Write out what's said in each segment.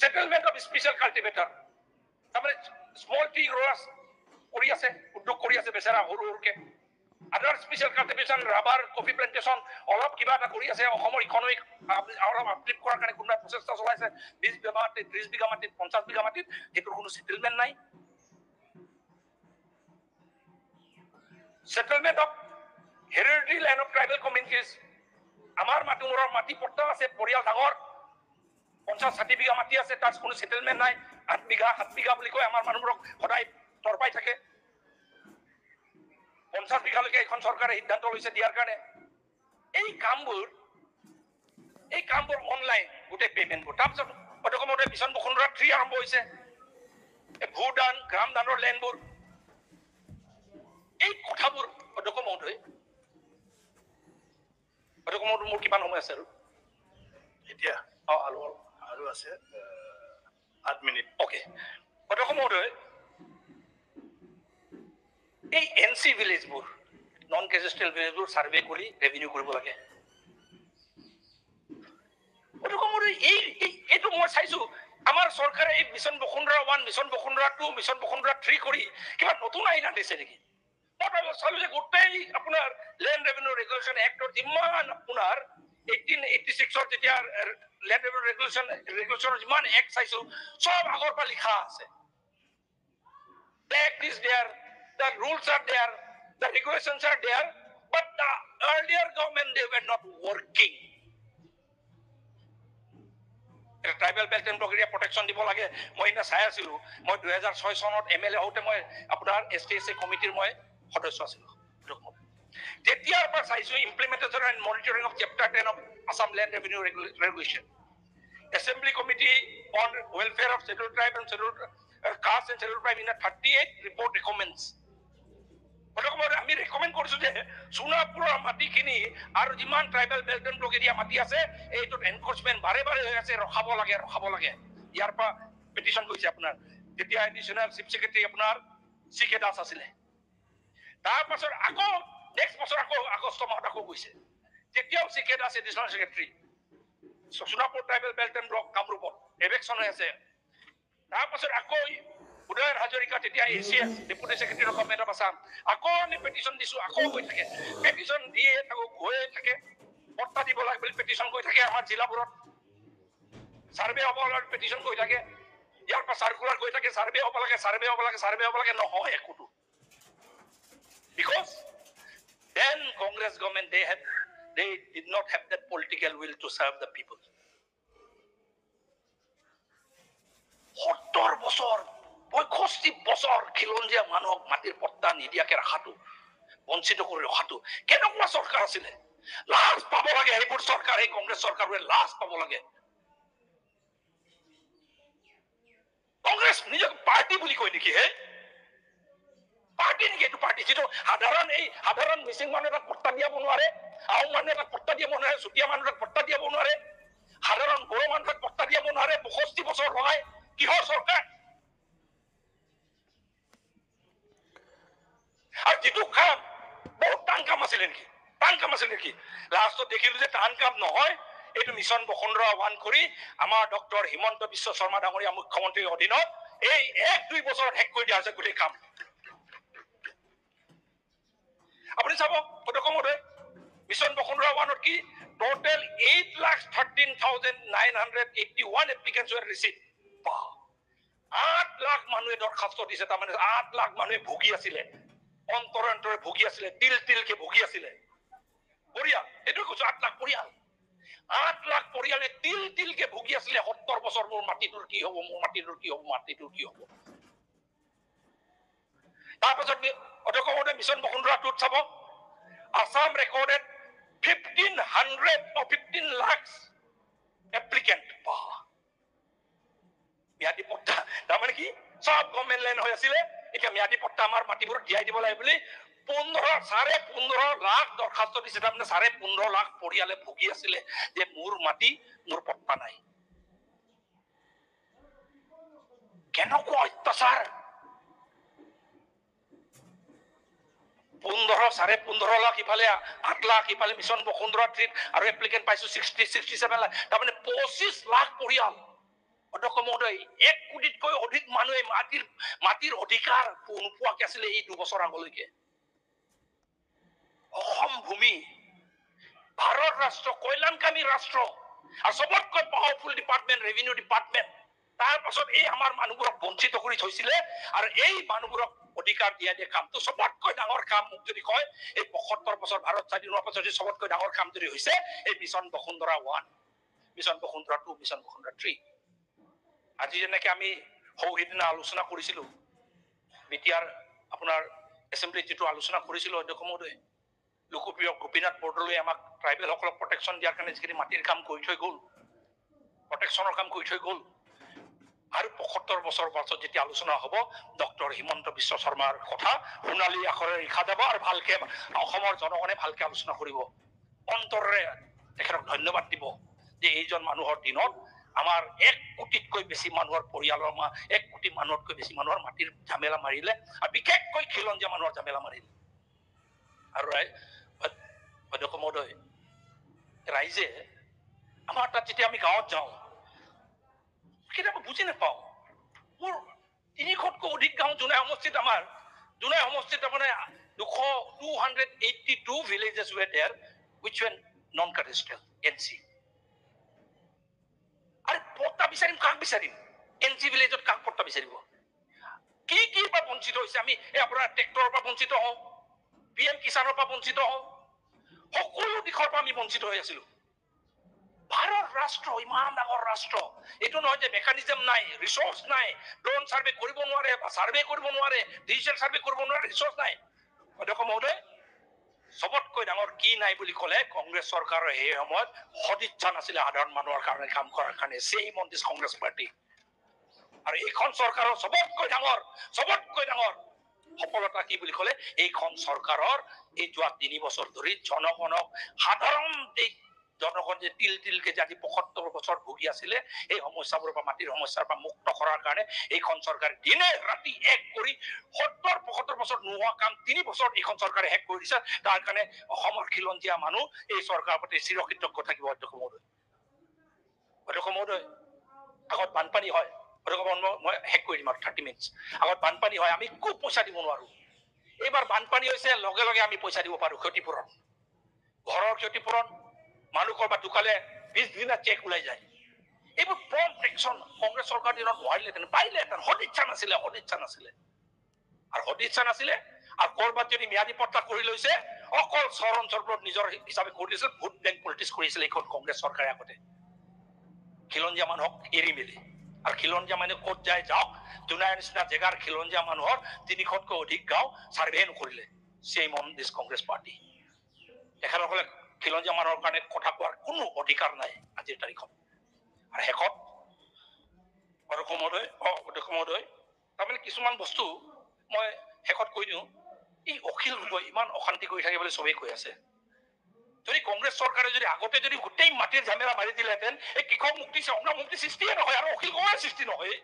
Settlement of special cultivator তাৰপৰে small tea growers কৰি আছে উদ্যোগ কৰি আছে বেচাৰা সৰু সৰুকে other special cultivation rubber coffee plantation অলপ কিবা এটা কৰি আছে অসমৰ ইকনমিক অলপ আপলিফ্ট কৰাৰ কাৰণে কোনোবা প্ৰচেষ্টা চলাইছে 20 বিঘা মাটিত 30 বিঘা মাটিত 50 বিঘা মাটিত যেটোৰ কোনো সেটেলমেন্ট নাই settlement of hereditary land of tribal communities আমাৰ মাটিমূৰৰ মাটি পট্টা আছে পৰিয়াল ডাঙৰ 50-60 বিঘা মাটি আছে তাত কোনো সেটেলমেন্ট নাই 8 বিঘা 7 বিঘা বুলি কয় আমাৰ মানুহবোৰক সদায় তৰপাই থাকে 50 বিঘালৈকে এখন চৰকাৰে সিদ্ধান্ত লৈছে দিয়াৰ কাৰণে এই কামবোৰ অনলাইন গোটেই পেমেন্টবোৰ তাৰপিছত অটোকমতে মিছন বসুন্ধৰা 3 আৰম্ভ হৈছে ভূদান গ্ৰাম দানৰ লেণ্ডবোৰ এই কথাবোৰ অটোকমতে মোৰ কিমান সময় আছে আৰু এতিয়া আৰু আছে 8 মিনিট ওকে অটোকমতে এই এনসি ভিলেজবোৰ নন কেজেষ্ট্ৰেল ভিলেজবোৰ সাৰ্ভে কৰি ৰেভিনিউ কৰিব লাগে অটোকমতে এইটো মই চাইছো আমাৰ চৰকাৰে এই মিছন বসুন্ধৰা 1 মিছন বসুন্ধৰা 2 মিছন বসুন্ধৰা 3 কৰি কিবা নতুন আইন আনিছে নেকি চালু যে গোটেই আপোনাৰ ল্যান্ড ৰেভিনিউ ৰেগুলেশ্যন এক্টৰ যিমান আপোনাৰ 1886 যেতিয়া ল্যান্ড ৰেভিনিউ ৰেগুলেশ্যন যিমান এক্ট চাইছো সব আগৰ পৰা লিখা আছে Act is there, the rules are there, the regulations are there, but the earlier government they were not working. Tribal belt and প্ৰক্ৰিয়া প্ৰটেকশ্যন দিব লাগে মই না চাই আছিলো মই 2006 চনত এমএলএ হওঁতে মই আপোনাৰ এছটিএছসি কমিটিৰ মই সদস্য আছিলো তেতিয়াৰ পৰা চাইছো implementation and monitoring of chapter 10 of Assam land revenue regulation assembly committee on welfare of scheduled tribe and scheduled caste and scheduled tribe in a 38 report recommends আমি রেকমেন্ড কৰিছো যে সোনাপুৰৰ মাটিখিনি আৰু যিমান tribal belt and block area মাটি আছে এইটো enforcement বাৰে বাৰে হৈ আছে ৰখাব লাগে ইয়াৰ পৰা পিটিশন কৰিছে আপোনাৰ যেতিয়া এডিশনাল চিফ সেক্ৰেটাৰী আপোনাৰ সিকে দাস আছিলে তাৰ পাছত আকৌ নেক্সট বছৰ আকৌ আগষ্ট মাহত আকৌ গৈছে তেতিয়াও CK Das additional secretary Sonapur tribal belt and block কামৰূপত এভেকশন হৈ আছে তাৰ পাছত আকৌ উদয়ন হাজৰিকা তেতিয়া ACS deputy secretary of government of Assam আকৌ আমি পেটিশন দিছো আকৌ গৈ থাকে পেটিশন দিয়ে থাকো গৈ থাকে পট্টা দিব লাগে বুলি পেটিশন গৈ থাকে আমাৰ জিলাবোৰত সাৰ্ভে হ'ব লাগে পেটিশন গৈ থাকে ইয়াৰ পৰা সাৰ্কুলাৰ গৈ থাকে সাৰ্ভে হ'ব লাগে নহয় একোটো because then Congress government they did not have that political will to serve the people 70 বছৰ 65 বছৰ খিলঞ্জীয়া মানুহক মাটিৰ পট্টা নিদিয়াকে ৰাখাটো বঞ্চিত কৰি ৰখাটো কেনেকুৱা চৰকাৰ আছিলে লাজ পাব লাগে এইবোৰ চৰকাৰ এই কংগ্ৰেছ চৰকাৰে লাজ পাব লাগে কংগ্ৰেছ নিজক পাৰ্টি বুলি কয় নেকি হে পাৰ্টি নেকি এইটো পাৰ্টি যিটো সাধাৰণ মিচিং মানুহ এটা পট্টা দিয়াব নোৱাৰে আহোম মানুহ এটা পট্টা দিয়াব নোৱাৰে চুতীয়া মানুহ এটা পট্টা দিয়াব নোৱাৰে সাধাৰণ বড়ো মানুহক পট্টা দিয়াব নোৱাৰে 65 বছৰ লগাই কিহৰ চৰকাৰ আৰু যিটো কাম বহুত টান কাম আছিল নেকি লাষ্টত দেখিলো যে টান কাম নহয় এইটো মিছন বসুন্ধৰা 1 কৰি আমাৰ ডক্টৰ হিমন্ত বিশ্ব শৰ্মা ডাঙৰীয়া মুখ্যমন্ত্ৰীৰ অধীনত এই 1-2 বছৰত শেষ কৰি দিয়া হৈছে গোটেই কাম আপুনি চাব ফটোকমতে মিছন বসুন্ধৰা 1 কি total 8,13,981 applications were received 8 lakh মানুহে দৰখাস্ত দিছে তাৰমানে 8 লাখ মানুহে ভুগি আছিলে অন্তৰে ভুগি আছিলে তিলকে ভুগি আছিলে পৰিয়াল এইটো কৈছো 8 লাখ পৰিয়াল 8 লাখ পৰিয়ালে তিলকে ভুগি আছিলে 70 বছৰ মোৰ মাটিটোৰ কি হ'ব তাৰপিছত অটোকমতে মিছন বসুন্ধৰা 2 চাব আসাম ৰেকৰ্ডেড 15 lakhs applicant ম্যাদী পট্টা তাৰমানে কি সব গভৰ্ণমেণ্ট লেণ্ড হৈ আছিলে এতিয়া ম্যাদী পট্টা আমাৰ মাটিবোৰ দিয়াই দিব লাগে বুলি 15 লাখ দৰখাস্ত দিছে তাৰমানে 15 লাখ পৰিয়ালে ভুগি আছিলে যে মোৰ মাটি মোৰ পট্টা নাই কেনেকুৱা অত্যাচাৰ 15 লাখ ইফালে 8 লাখ ইফালে মিছন বসুন্ধৰা 3 আৰু এপ্লিকেন্ট পাইছো 67 লাখ তাৰমানে 25 লাখ পৰিয়াল অধ্যক্ষ মহোদয় 1 কোটিতকৈ অধিক মানুহে মাটিৰ অধিকাৰ নোপোৱাকে আছিলে এই 2 বছৰ আগলৈকে অসম ভূমি ভাৰত ৰাষ্ট্ৰ কল্যাণকামী ৰাষ্ট্ৰ আৰু সবতকৈ পাৱাৰফুল ডিপাৰ্টমেণ্ট ৰেভিনিউ ডিপাৰ্টমেণ্ট তাৰ পাছত এই আমাৰ মানুহবোৰক বঞ্চিত কৰি থৈছিলে আৰু এই মানুহবোৰক অধিকাৰ দিয়া কামটো সবতকৈ ডাঙৰ কাম মোক যদি কয় এই 75 বছৰ ভাৰত স্বাধীন হোৱাৰ পাছত সবতকৈ ডাঙৰ কাম যদি হৈছে এই মিছন বসুন্ধৰা 1 মিছন বসুন্ধৰা 2 মিছন বসুন্ধৰা 3 আজি যেনেকে আমি সৌহিদিনা আলোচনা কৰিছিলো বিটিআৰ আপোনাৰ এছেম্বলিত যেটো আলোচনা কৰিছিলো অধ্যক্ষ মহোদয় লোকপ্ৰিয় গোপীনাথ বৰদলৈ আমাক ট্ৰাইবেলসকলক প্ৰটেকশ্যন দিয়াৰ কাৰণে যিখিনি মাটিৰ কাম কৰি থৈ গ'ল প্ৰটেকশ্যনৰ কাম কৰি থৈ গ'ল আৰু 75 বছৰ পাছত যেতিয়া আলোচনা হ'ব ডক্টৰ হিমন্ত বিশ্ব শৰ্মাৰ কথা সোণালী আখৰে লিখা যাব আৰু ভালকে অসমৰ জনগণে ভালকে আলোচনা কৰিব অন্তৰেৰে তেখেতক ধন্যবাদ দিব যে এইজন মানুহৰ দিনত আমাৰ 1 কোটিতকৈ বেছি মানুহৰ পৰিয়ালৰ 1 কোটি মানুহতকৈ বেছি মানুহৰ মাটিৰ ঝামেলা মাৰিলে আৰু বিশেষকৈ খিলঞ্জীয়া মানুহৰ ঝামেলা মাৰিলে আৰু অধ্যক্ষ মহোদয় ৰাইজে আমাৰ তাত যেতিয়া আমি গাঁৱত যাওঁ কেতিয়াবা বুজি নাপাওঁ মোৰ 300তকৈ অধিক গাঁও জোনাই সমষ্টিত আমাৰ মানে 282 villages were there which were non-cadastral NC আৰু পট্টা বিচাৰিম কাক বিচাৰিম NC ভিলেজত কাক পট্টা বিচাৰিব কি বা বঞ্চিত হৈছে আমি এই আপোনাৰ ট্ৰেক্টৰৰ পৰা বঞ্চিত হওঁ PM কিষাণৰ পৰা বঞ্চিত হওঁ সকলো দিশৰ পৰা আমি বঞ্চিত হৈ আছিলো ভাৰত ৰাষ্ট্ৰ ইমান ডাঙৰ ৰাষ্ট্ৰ এইটো নহয় যে মেকানিজম নাই ৰিসোৰ্স নাই ড্ৰোন সাৰ্ভে কৰিব নোৱাৰে বা সাৰ্ভে কৰিব নোৱাৰে ডিজিটেল সাৰ্ভে কৰিব নোৱাৰে ৰিসোৰ্স নাই অধ্যক্ষ মহোদয় সবতকৈ ডাঙৰ কি নাই বুলি ক'লে কংগ্ৰেছ চৰকাৰৰ এই সময়ত সদিচ্ছা নাছিলে সাধাৰণ মানুহৰ কাৰণে কাম কৰাৰ কাৰণে চেম অন দিছ কংগ্ৰেছ পাৰ্টি আৰু এইখন চৰকাৰৰ সবতকৈ ডাঙৰ সফলতা কি বুলি ক'লে এইখন চৰকাৰৰ এই যোৱা 3 বছৰ ধৰি জনগণক সাধাৰণ জনগণ যে তিলকে যে আজি 75 বছৰ ভুগি আছিলে এই সমস্যাবোৰৰ পৰা মাটিৰ সমস্যাৰ পৰা মুক্ত কৰাৰ কাৰণে এইখন চৰকাৰে দিনে ৰাতি এক কৰি 70-75 বছৰ নোহোৱা কাম 3 বছৰ এইখন চৰকাৰে শেষ কৰি দিছে তাৰ কাৰণে অসমৰ খিলঞ্জীয়া মানুহ এই চৰকাৰৰ প্ৰতি চিৰকৃতজ্ঞ থাকিব অধ্যক্ষ মহোদয় আগত বানপানী হয় মই শেষ কৰি দিম আৰু 30 মিনিটছ আগত বানপানী হয় আমি খুব পইচা দিব নোৱাৰো এইবাৰ বানপানী হৈছে লগে লগে আমি পইচা দিব পাৰো ক্ষতিপূৰণ ঘৰৰ ক্ষতিপূৰণ মানুহ কৰবাত ঢুকালে 20 দিনত চেক ওলাই যায় এইবোৰ প্ৰম্পট একশ্যন কংগ্ৰেছ চৰকাৰ দিনত নোৱাৰিলেহেঁতেন পাৰিলেহেঁতেন সদিচ্ছা নাছিলে আৰু কৰবাত যদি ম্যাদী পট্টা কৰি লৈছে অকল চহৰ অঞ্চলবোৰত নিজৰ হিচাপে কৰি দিছিল ভোট বেংক পলিটিক্স কৰিছিল এইখন কংগ্ৰেছ চৰকাৰে আগতে খিলঞ্জীয়া মানুহক এৰি মেলি আৰু খিলঞ্জীয়া মানুহ ক'ত যায় যাওক জোনাইৰ নিচিনা জেগাৰ খিলঞ্জীয়া মানুহৰ 300তকৈ অধিক গাঁও সাৰ্ভে নকৰিলে চেম অন দিছ কংগ্ৰেছ পাৰ্টি তেখেতসকলে খিলঞ্জীয়া মানুহৰ কাৰণে কথা কোৱাৰ কোনো অধিকাৰ নাই আজিৰ তাৰিখত আৰু শেষত অধ্যক্ষ মহোদয় তাৰমানে কিছুমান বস্তু মই শেষত কৈ দিওঁ এই অখিল গগৈ ইমান অশান্তি কৰি থাকে বুলি চবেই কৈ আছে যদি কংগ্ৰেছ চৰকাৰে যদি আগতে যদি গোটেই মাটিৰ ঝামেলা মাৰি দিলেহেঁতেন এই কৃষক মুক্তি সংগ্ৰাম মুক্তি সৃষ্টিয়ে নহয় আৰু অখিল গগৈৰ সৃষ্টি নহয়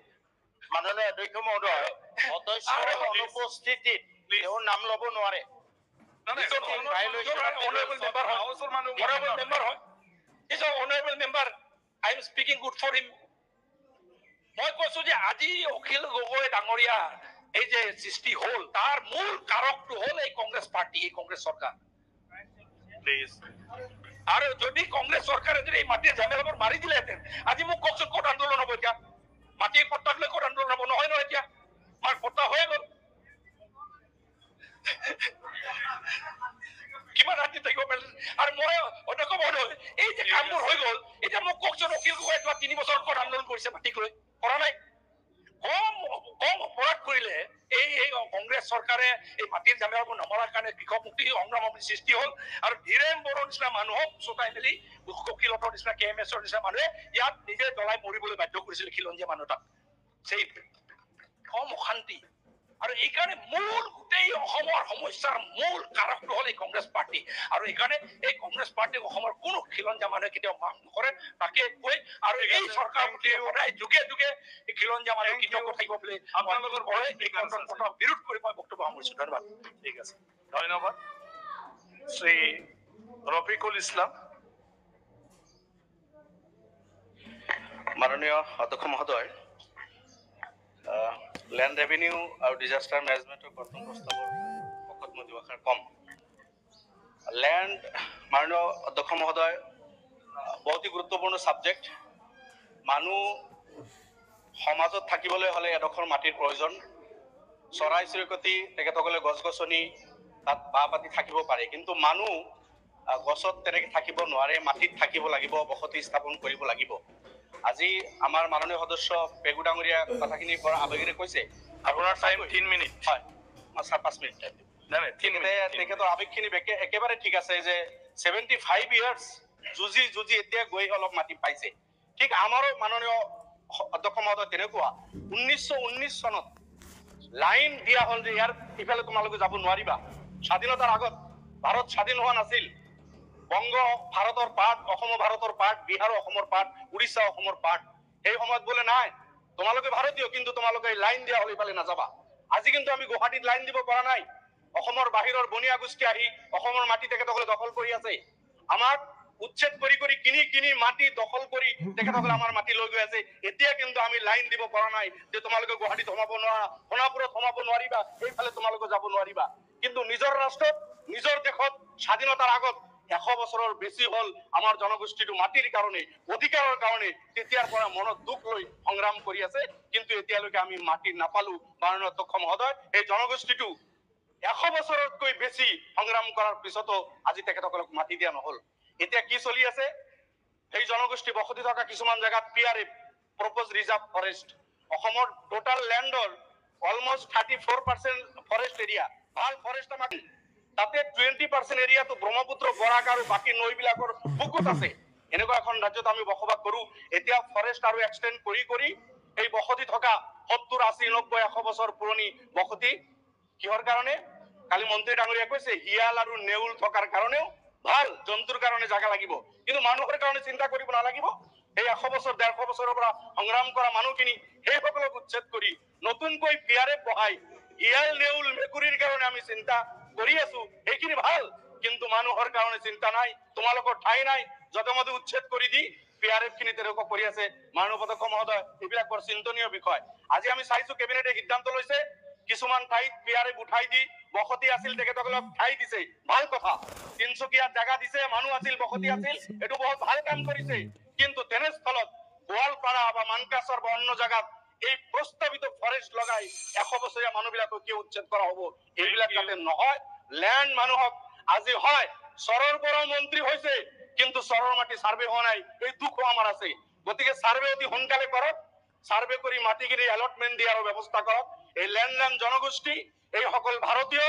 মাননীয় অধ্যক্ষ মহোদয় সদস্যৰ অনুপস্থিতিত তেওঁৰ নাম ল'ব নোৱাৰে মই কৈছো যে আজি অখিল গগৈ ডাঙৰীয়া এই যে সৃষ্টি হল তাৰ মূল কাৰকটো হল এই কংগ্ৰেছ পাৰ্টি এই কংগ্ৰেছ চৰকাৰ আৰু যদি কংগ্ৰেছ চৰকাৰে যদি এই মাটিৰ ঝামেলাবোৰ মাৰি দিলেহেঁতেন আজি মোক কওকচোন ক'ত আন্দোলন হ'ব এতিয়া মাটিৰ পট্টাক লৈ ক'ত আন্দোলন হ'ব নহয় এতিয়া মাৰ পট্টা হৈয়ে গ'ল কিমান ৰাতি থাকিব পাৰিছিল আৰু মই অধ্যক্ষ মহোদয় এই যে কামবোৰ হৈ গ'ল এতিয়া মোক কওকচোন অখিল গগৈ যোৱা 3 বছৰত ক'ত আন্দোলন কৰিছে মাটিক লৈ কৰা নাই কম অপৰাধ কৰিলে এই কংগ্ৰেছ চৰকাৰে এই মাটিৰ ঝামেলাবোৰ নমৰাৰ কাৰণে কৃষক মুক্তি সংগ্ৰাম সৃষ্টি হ'ল আৰু ধীৰেন বড়োৰ নিচিনা মানুহক চতাই মেলি ককিলতৰ নিচিনা KMSৰ নিচিনা মানুহে ইয়াত নিজে দলাই মৰিবলৈ বাধ্য কৰিছিল খিলঞ্জীয়া মানুহ তাক সেই কম অশান্তি আৰু এইকাৰণে মূল গোটেই অসমৰ সমস্যাৰ মূল কাৰকটো হ'ল এই কংগ্ৰেছ পাৰ্টি আৰু এইকাৰণে এই কংগ্ৰেছ পাৰ্টিক অসমৰ কোনো খিলঞ্জীয়া মানুহে কেতিয়াও মাফ নকৰে তাকে কৈ আৰু এই চৰকাৰৰ প্ৰতি সদায় যুগে যুগে এই খিলঞ্জীয়া মানুহ কৃতজ্ঞ থাকিব বুলি আপোনালোকৰ এই গণতন্ত্ৰৰ বিৰোধ কৰি মই বক্তব্য সামৰিছো ধন্যবাদ ঠিক আছে ধন্যবাদ শ্ৰী ৰফিকুল ইছলাম মাননীয় অধ্যক্ষ মহোদয়, ল্যান্ড ৰেভিনিউ আৰু ডিজাস্টাৰ ম্যানেজমেন্টৰ কৰ্তন প্ৰস্তাৱৰ পক্ষত মই দুআষাৰ কম। ল্যান্ড মাননীয় অধ্যক্ষ মহোদয় বহুতই গুৰুত্বপূৰ্ণ সাবজেক্ট। মানুহ সমাজত থাকিবলৈ হ'লে এডোখৰ মাটিৰ প্ৰয়োজন। চৰাই চিৰিকটি তেখেতসকলে গছ গছনি তাত বাহ পাতি থাকিব পাৰে, কিন্তু মানুহ গছত তেনেকৈ থাকিব নোৱাৰে, মাটিত থাকিব লাগিব, বসতি স্থাপন কৰিব লাগিব। আজি আমাৰ মাননীয় সদস্য পেগু ডাঙৰীয়া কথাখিনি বৰ আবেগেৰে কৈছে। আপোনাৰ টাইম 3 মিনিট। হয়, মই 4-5 মিনিট টাইম দিম। তেখেতৰ আবেগখিনি একেবাৰে ঠিক আছে যে 75 ইয়াৰ্ছ যুঁজি এতিয়া গৈ অলপ মাটি পাইছে। ঠিক আমাৰো মাননীয় অধ্যক্ষ মহোদয় তেনেকুৱা 1919 চনত লাইন দিয়া হ'ল যে ইয়াৰ ইফালে তোমালোকে যাব নোৱাৰিবা। স্বাধীনতাৰ আগত ভাৰত স্বাধীন হোৱা নাছিল। বংগ ভাৰতৰ পাৰ্ট, অসম ভাৰতৰ পাৰ্ট, বিহাৰ অসমৰ পাৰ্ট, উৰিষ্যা অসমৰ পাৰ্ট। সেই সময়ত বোলে নাই তোমালোকে ভাৰতীয়, কিন্তু তোমালোকে লাইন দিয়া হ'ল ইফালে নাযাবা। আজি কিন্তু আমি গুৱাহাটীত লাইন দিব পৰা নাই। অসমৰ বাহিৰৰ বনিয়া গোষ্ঠী আহি অসমৰ মাটি তেখেতসকলে দখল কৰি আছে। আমাক উচ্ছেদ কৰি কিনি মাটি দখল কৰি তেখেতসকলে আমাৰ মাটি লৈ গৈ আছে। এতিয়া কিন্তু আমি লাইন দিব পৰা নাই যে তোমালোকে গুৱাহাটীত সোমাব নোৱাৰা, সোণাপুৰত সোমাব নোৱাৰিবা, এইফালে তোমালোকে যাব নোৱাৰিবা। কিন্তু নিজৰ ৰাষ্ট্ৰত, নিজৰ দেশত স্বাধীনতাৰ আগত 100 বছৰৰ বেছি হ'ল আমাৰ জনগোষ্ঠীটো মাটিৰ কাৰণে, অধিকাৰৰ কাৰণে তেতিয়াৰ পৰা মনত দুখ লৈ সংগ্ৰাম কৰি আছে। কিন্তু এতিয়ালৈকে আমি মাটি নাপালো। মাননীয় অধ্যক্ষ মহোদয়, এই জনগোষ্ঠীটো 100 বছৰতকৈ বেছি সংগ্ৰাম কৰাৰ পিছতো আজি তেখেতসকলক মাটি দিয়া নহল। এতিয়া কি চলি আছে? এই জনগোষ্ঠী বসতি থকা কিছুমান জায়গাত PRF প্ৰপ'জ ৰিজাৰ্ভ ফৰেষ্ট, অসমৰ টোটাল ল্যান্ডৰ অলমোস্ট 34% ফৰেষ্ট এৰিয়া, ভাল ফৰেষ্ট আমাক তাতে 20% এৰিয়াটো ব্ৰহ্মপুত্ৰ, বৰাক আৰু বাকী নৈবিলাকৰ বুকুত আছে। এনেকুৱা এখন ৰাজ্যত আমি বসবাস কৰো। এতিয়া ফৰেষ্ট আৰু এক্সটেন্ড কৰি এই বসতি থকা 70, 80, 90, 100 বছৰ পুৰণি বসতি কিহৰ কাৰণে? কালি মন্ত্ৰী ডাঙৰীয়া কৈছে হিয়াল আৰু নেউল থকাৰ কাৰণেও ভাল, জন্তুৰ কাৰণে জাগা লাগিব, কিন্তু মানুহৰ কাৰণে চিন্তা কৰিব নালাগিব। এই 100 বছৰ 150 বছৰৰ পৰা সংগ্ৰাম কৰা মানুহখিনি সেইসকলক উচ্ছেদ কৰি নতুনকৈ PRF বহাই হিয়াল নেউল মেকুৰীৰ কাৰণে আমি চিন্তা কৰি আছো। এইখিনি ভাল, কিন্তু মানুহৰ কাৰণে চিন্তা নাই। তোমালোকৰ ঠাই নাই, যতে মতে উচ্ছেদ কৰি দি PRF খিনি তেনেকুৱা কৰি আছে। মাননীয় অধ্যক্ষ মহোদয়, এইবিলাক বৰ চিন্তনীয় বিষয়। আজি আমি চাইছো কেবিনেটে সিদ্ধান্ত লৈছে কিছুমান ঠাইত PRF উঠাই দি বসতি আছিল তেখেতসকলক ঠাই দিছে, ভাল কথা। তিনচুকীয়াত জাগা দিছে, মানুহ আছিল, বসতি আছিল, এইটো বহুত ভাল কাম কৰিছে। কিন্তু তেনেস্থলত গোৱালপাৰা বা মানকাছৰ বা অন্য জাগাত এই প্ৰস্তাৱিত ফৰেষ্ট লগাই 100 বছৰীয়া মানুহবিলাকক কিয় উচ্ছেদ কৰা হ'ব? এইবিলাক যাতে নহয়। ল্যান্ড মানুহক আজি হয় চৰৰ পৰা মন্ত্ৰী হৈছে, কিন্তু চৰৰ মাটি সাৰ্ভে হোৱা নাই, এই দুখো আমাৰ আছে। গতিকে সাৰ্ভে অতি সোনকালে কৰক, সাৰ্ভে কৰি মাটিখিনি এলটমেন্ট দিয়াৰ ব্যৱস্থা কৰক। এই ল্যান্ড জনগোষ্ঠী, এইসকল ভাৰতীয়,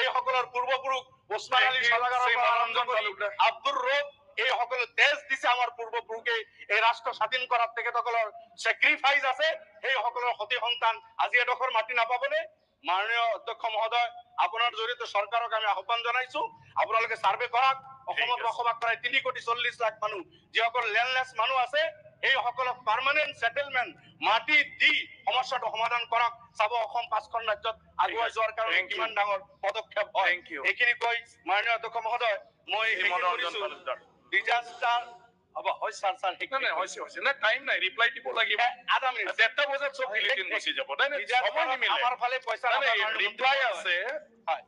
এইসকলৰ পূৰ্বপুৰুষ ওছমান আলী সদাগৰৰ পৰা আৰম্ভ কৰি আব্দুৰ ৰব, এইসকলে তেজ দিছে আমাৰ পূৰ্বপুৰুষে এই ৰাষ্ট্ৰ স্বাধীন কৰাত তেখেতসকলৰ চেক্ৰিফাইচ আছে। সেইসকলৰ সতি সন্তান আজি এডোখৰ মাটি নাপাবনে? মাননীয় অধ্যক্ষ মহোদয়, আপোনাৰ জৰিয়তে চৰকাৰক আমি আহ্বান জনাইছো, আপোনালোকে সাৰ্ভে কৰক। অসমত বসবাস কৰা 3,40,00,000 মানুহ, যিসকল ল্যান্ডলেছ মানুহ আছে, এইসকলক পাৰ্মানেন্ট সেটেলমেন্ট মাটি দি সমস্যাটো সমাধান কৰক। চাব অসম 5খন ৰাজ্যত আগুৱাই যোৱাৰ কাৰণে কিমান ডাঙৰ পদক্ষেপ হয়। এইখিনি কৈ মাননীয় অধ্যক্ষ মহোদয়, মই ডিজাস্টাৰ হ'ব হয় স্যাৰ হৈছে না টাইম নাই, ৰিপ্লাই দিব লাগিব। আধা মিনিট 1:30 বজাত সব বিলেটিন গুচি যাব। নাই সময় নিমিলে। আমাৰ ফালে পইচা ৰিপ্লাই আছে। হয়,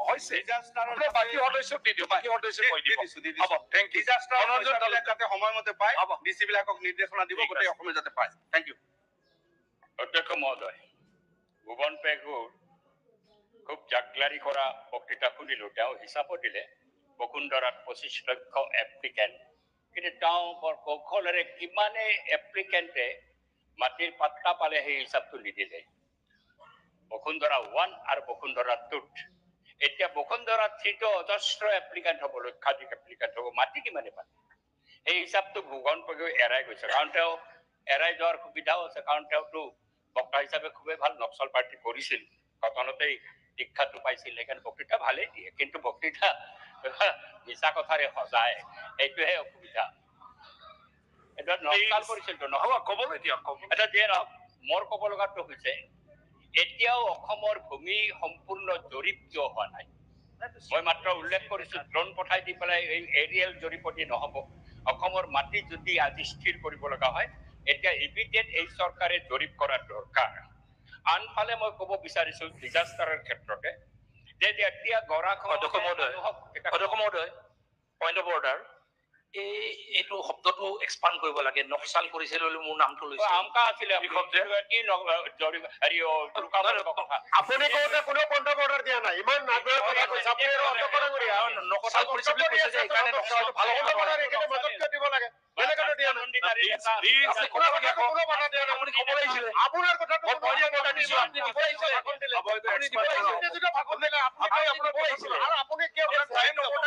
হৈছে ডিজাস্টাৰৰ বাকি সদস্যক দি দিও, বাকি সদস্যক কৈ দিব। হ'ব, থ্যাংক ইউ। ডিজাস্টাৰ যাতে সময়মতে পায়, ডিসি বিলাকক নিৰ্দেশনা দিব, গোটেই অসমে যাতে পায়। Thank you. অধ্যক্ষ মহোদয়, ভুৱন পেগুৰ খুব জাগলাৰি কৰা বক্তৃতা শুনিলো। তেওঁ হিচাপো দিলে বসুন্ধৰাত 25 লক্ষ এপ্লিকেণ্ট, কিন্তু তেওঁ বৰ কৌশলেৰে কিমানে এপ্লিকেণ্টে মাটিৰ পাত্তা পালে সেই হিচাপটো নিদিলে। বসুন্ধৰা 1 আৰু বসুন্ধৰা 2, এতিয়া বসুন্ধৰা 3টো অজস্ৰ এপ্লিকেণ্ট হ'ব, লক্ষাধিক এপ্লিকেণ্ট হ'ব, মাটি কিমানে পালে সেই হিচাপটো ভুৱন পেগুৱে এৰাই গৈছে। কাৰণ তেওঁ এৰাই যোৱাৰ সুবিধাও আছে, কাৰণ তেওঁতো বক্তা হিচাপে খুবেই ভাল নক্সাল পাৰ্টি কৰিছিল, কটনতেই দীক্ষাটো পাইছিল, সেইকাৰণে বক্তৃতা ভালেই দিয়ে, কিন্তু বক্তৃতা মিছা কথাৰে সজায়, এইটোহে অসুবিধা। এটা নক্সাল কৰিছিলতো ক'বলৈ দিয়ক। এটা দিয়ে নহওক, মোৰ ক'ব লগাটো হৈছে এতিয়াও অসমৰ ভূমি সম্পূৰ্ণ জৰীপ কিয় হোৱা নাই। মই মাত্ৰ উল্লেখ কৰিছো ড্ৰোন পঠাই দি পেলাই এই এৰিয়েল জৰীপতি নহ'ব। অসমৰ মাটি যদি আজি স্থিৰ কৰিব লগা হয়, এতিয়া ইমিডিয়েট এই চৰকাৰে জৰীপ কৰা দৰকাৰ আনফালে মই ক'ব বিচাৰিছো ডিজাষ্টাৰৰ ক্ষেত্ৰতে যে এতিয়া অধ্যক্ষ মহোদয় পইণ্ট অফ অৰ্ডাৰ এইটো শব্দটো এক্সপাণ্ড কৰিব লাগে নক্সাল কৰিছিল বুলি মোৰ নামটো লৈছে আমকা আছিলে কি জৰীপ হেৰি আপুনি কওঁতে কোনো পইণ্ট অফ অৰ্ডাৰ দিয়া নাই ইমান নাগৰিক কথা কৈছে আপুনি আৰু অন্তঃকৰণ কৰি নক্সাল কৰিছে বুলি কৈছে যে সেইকাৰণে নক্সালটো ভাল পইণ্ট অফ অৰ্ডাৰ এইখিনি মাজত কিয় দিব লাগে বেলেগতো দিয়া নাই আপোনাৰ কথাটো কোনো বাধা দিয়া নাই আপুনি ক'ব লাগিছিলে আপোনাৰ কথাটো মই পইণ্ট অফ অৰ্ডাৰ দিছোঁ আপুনি দিব লাগিছিলে ভাষণ দিলে আপুনি দিব লাগিছিলে আপুনি যদি ভাষণ দিলে আপুনি কৈ আপোনাৰ দিব লাগিছিলে আৰু আপুনি কিয়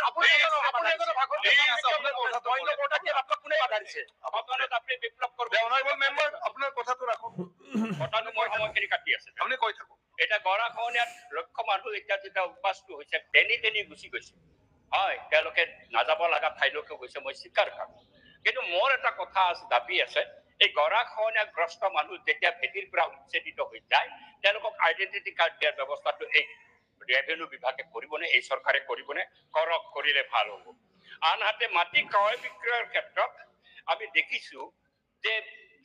আপুনি এজনে ভাষণ দিলে পইণ্ট অফ অৰ্ডাৰ দিয়াত আপোনাক কোনে বাধা দিছে আপুনি বিপ্লৱ কৰিব অনাৰেবল মেম্বাৰ আপোনাৰ কথাটো ৰাখক কথাটো মই সময়খিনি কাটি আছে আপুনি কৈ থাকক এটা গৰাখহনীয়াত লক্ষ মানুহ এতিয়া যেতিয়া উৎপাতটো হৈছে তেনি গুচি গৈছে হয় তেওঁলোকে নাযাব লগা ঠাইলৈকে গৈছে মই স্বীকাৰ কৰোঁ কিন্তু মোৰ এটা কথা আছে দাবী আছে এই গৰাখহনীয়াগ্ৰস্ত মানুহ যেতিয়া ভেটিৰ পৰা উচ্ছেদিত হৈ যায় তেওঁলোকক আইডেণ্টিটি কাৰ্ড দিয়াৰ ব্যৱস্থাটো এই ৰেভিনিউ বিভাগে কৰিবনে এই চৰকাৰে কৰিবনে কৰক কৰিলে ভাল হ'ব আনহাতে মাটি ক্ৰয় বিক্ৰয়ৰ ক্ষেত্ৰত আমি দেখিছো যে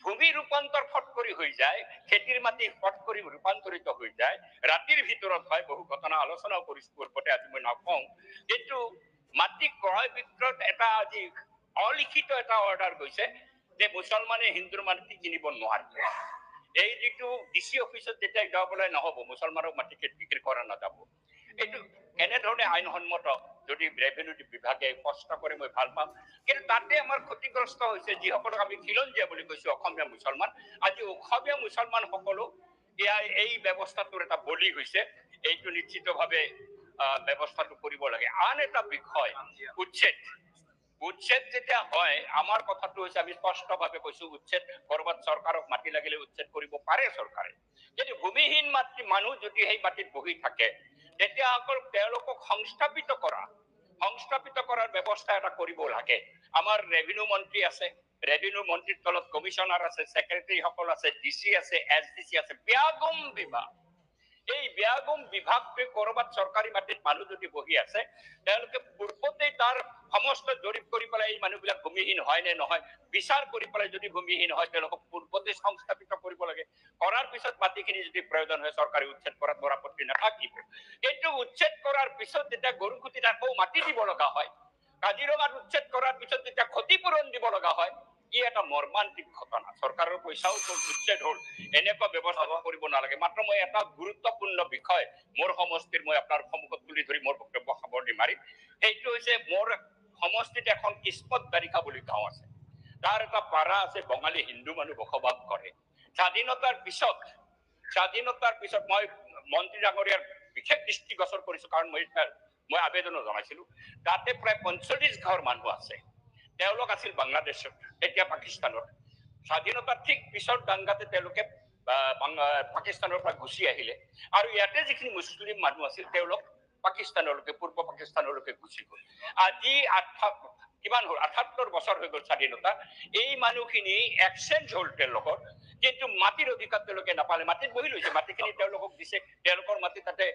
ভূমি ৰূপান্তৰ ফট কৰি হৈ যায় খেতিৰ মাটি ফট কৰি ৰূপান্তৰিত হৈ যায় ৰাতিৰ ভিতৰত হয় বহু ঘটনা আলোচনাও কৰিছো পূৰ্বতে আজি মই নকওঁ কিন্তু মাটি ক্ৰয় বিক্ৰয়ত এটা আজি অলিখিত এটা অৰ্ডাৰ গৈছে যে মুছলমানে হিন্দুৰ মাটি কিনিব নোৱাৰে এই যিটো ডিচি অফিচত যেতিয়া যাবলৈ নহ'ব মুছলমানক মাটি বিক্ৰী কৰা নাযাব এইটো এনেধৰণে আইনসন্মত যদি ৰেভিনিউ বিভাগে স্পষ্ট কৰে মই ভাল পাম কিন্তু তাতে আমাৰ ক্ষতিগ্ৰস্ত হৈছে যিসকলক আমি খিলঞ্জীয়া বুলি কৈছো অসমীয়া মুছলমান আজি অসমীয়া মুছলমান সকলো এই ব্যৱস্থাটোৰ এটা বলি হৈছে এইটো নিশ্চিতভাৱে ব্যৱস্থাটো কৰিব লাগে আন এটা বিষয় উচ্ছেদ যেতিয়া হয় আমাৰ কথাটো হৈছে আমি স্পষ্টভাৱে কৈছো উচ্ছেদ কৰবাত চৰকাৰক মাটি লাগিলে উচ্ছেদ কৰিব পাৰে চৰকাৰে যদি ভূমিহীন মাটি মানুহ যদি সেই মাটিত বহি থাকে তেতিয়া অকল তেওঁলোকক সংস্থাপিত কৰাৰ ব্যৱস্থা এটা কৰিব লাগে আমাৰ ৰেভিনিউ মন্ত্ৰী আছে ৰেভিনিউ মন্ত্ৰীৰ তলত কমিশনাৰ আছে ছেক্ৰেটাৰী সকল আছে ডিচি আছে এছডিচি আছে ব্যাগম বিভাগ এই ব্যাগম বিভাগটোৱে কৰবাত চৰকাৰী মাটিত মানুহ যদি বহি আছে তেওঁলোকে পূৰ্বতেই তাৰ সমস্ত জৰীপ কৰি পেলাই এই মানুহবিলাক ভূমিহীন হয় নে নহয় বিচাৰ কৰি পেলাই যদি ভূমিহীন হয় তেওঁলোকক পূৰ্বতে সংস্থাপিত কৰিব লাগে কৰাৰ পিছত মাটিখিনি যদি প্ৰয়োজন হয় চৰকাৰী উচ্ছেদ কৰাত মোৰ আপত্তি নাথাকিব কিন্তু উচ্ছেদ কৰাৰ পিছত যেতিয়া গৰুখুটিত আকৌ মাটি দিব লগা হয় কাজিৰঙাত উচ্ছেদ কৰাৰ পিছত যেতিয়া ক্ষতিপূৰণ দিব লগা হয় ই এটা মৰ্মান্তিক ঘটনা চৰকাৰৰ পইচাও উচ্ছেদ হ'ল এনেকুৱা ব্যৱস্থা কৰিব নালাগে মাত্ৰ মই এটা গুৰুত্বপূৰ্ণ বিষয় মোৰ সমষ্টিৰ মই আপোনাৰ সন্মুখত তুলি ধৰি মোৰ বক্তব্য সামৰণি মাৰিম সেইটো হৈছে মোৰ সমষ্টিত এখন কিসমত বাৰিষা বুলি গাঁও আছে তাৰ এটা পাৰা আছে বঙালী হিন্দু মানুহ বসবাস কৰে স্বাধীনতাৰ পিছত মই মন্ত্ৰী ডাঙৰীয়াৰ বিশেষ দৃষ্টিগোচৰ কৰিছো কাৰণ মই আবেদনো জনাইছিলো তাতে প্ৰায় ৪৫ ঘৰ মানুহ আছে তেওঁলোক আছিল বাংলাদেশত এতিয়া পাকিস্তানত স্বাধীনতাৰ ঠিক পিছত দাংগাতে তেওঁলোকে পাকিস্তানৰ পৰা গুচি আহিলে আৰু ইয়াতে যিখিনি মুছলিম মানুহ আছিল তেওঁলোক পাকিস্তানলৈকে পূৰ্ব পাকিস্তানলৈকে গুচি গ'ল আজি কিমান হ'ল ৭৮ বছৰ হৈ গ'ল স্বাধীনতা এই মানুহখিনি এক্সচেঞ্জ হ'ল তেওঁলোকৰ কিন্তু মাটিৰ অধিকাৰ তেওঁলোকে নাপালে মাটিত বহি লৈছে মাটিখিনি তেওঁলোকক দিছে তেওঁলোকৰ মাটি তাতে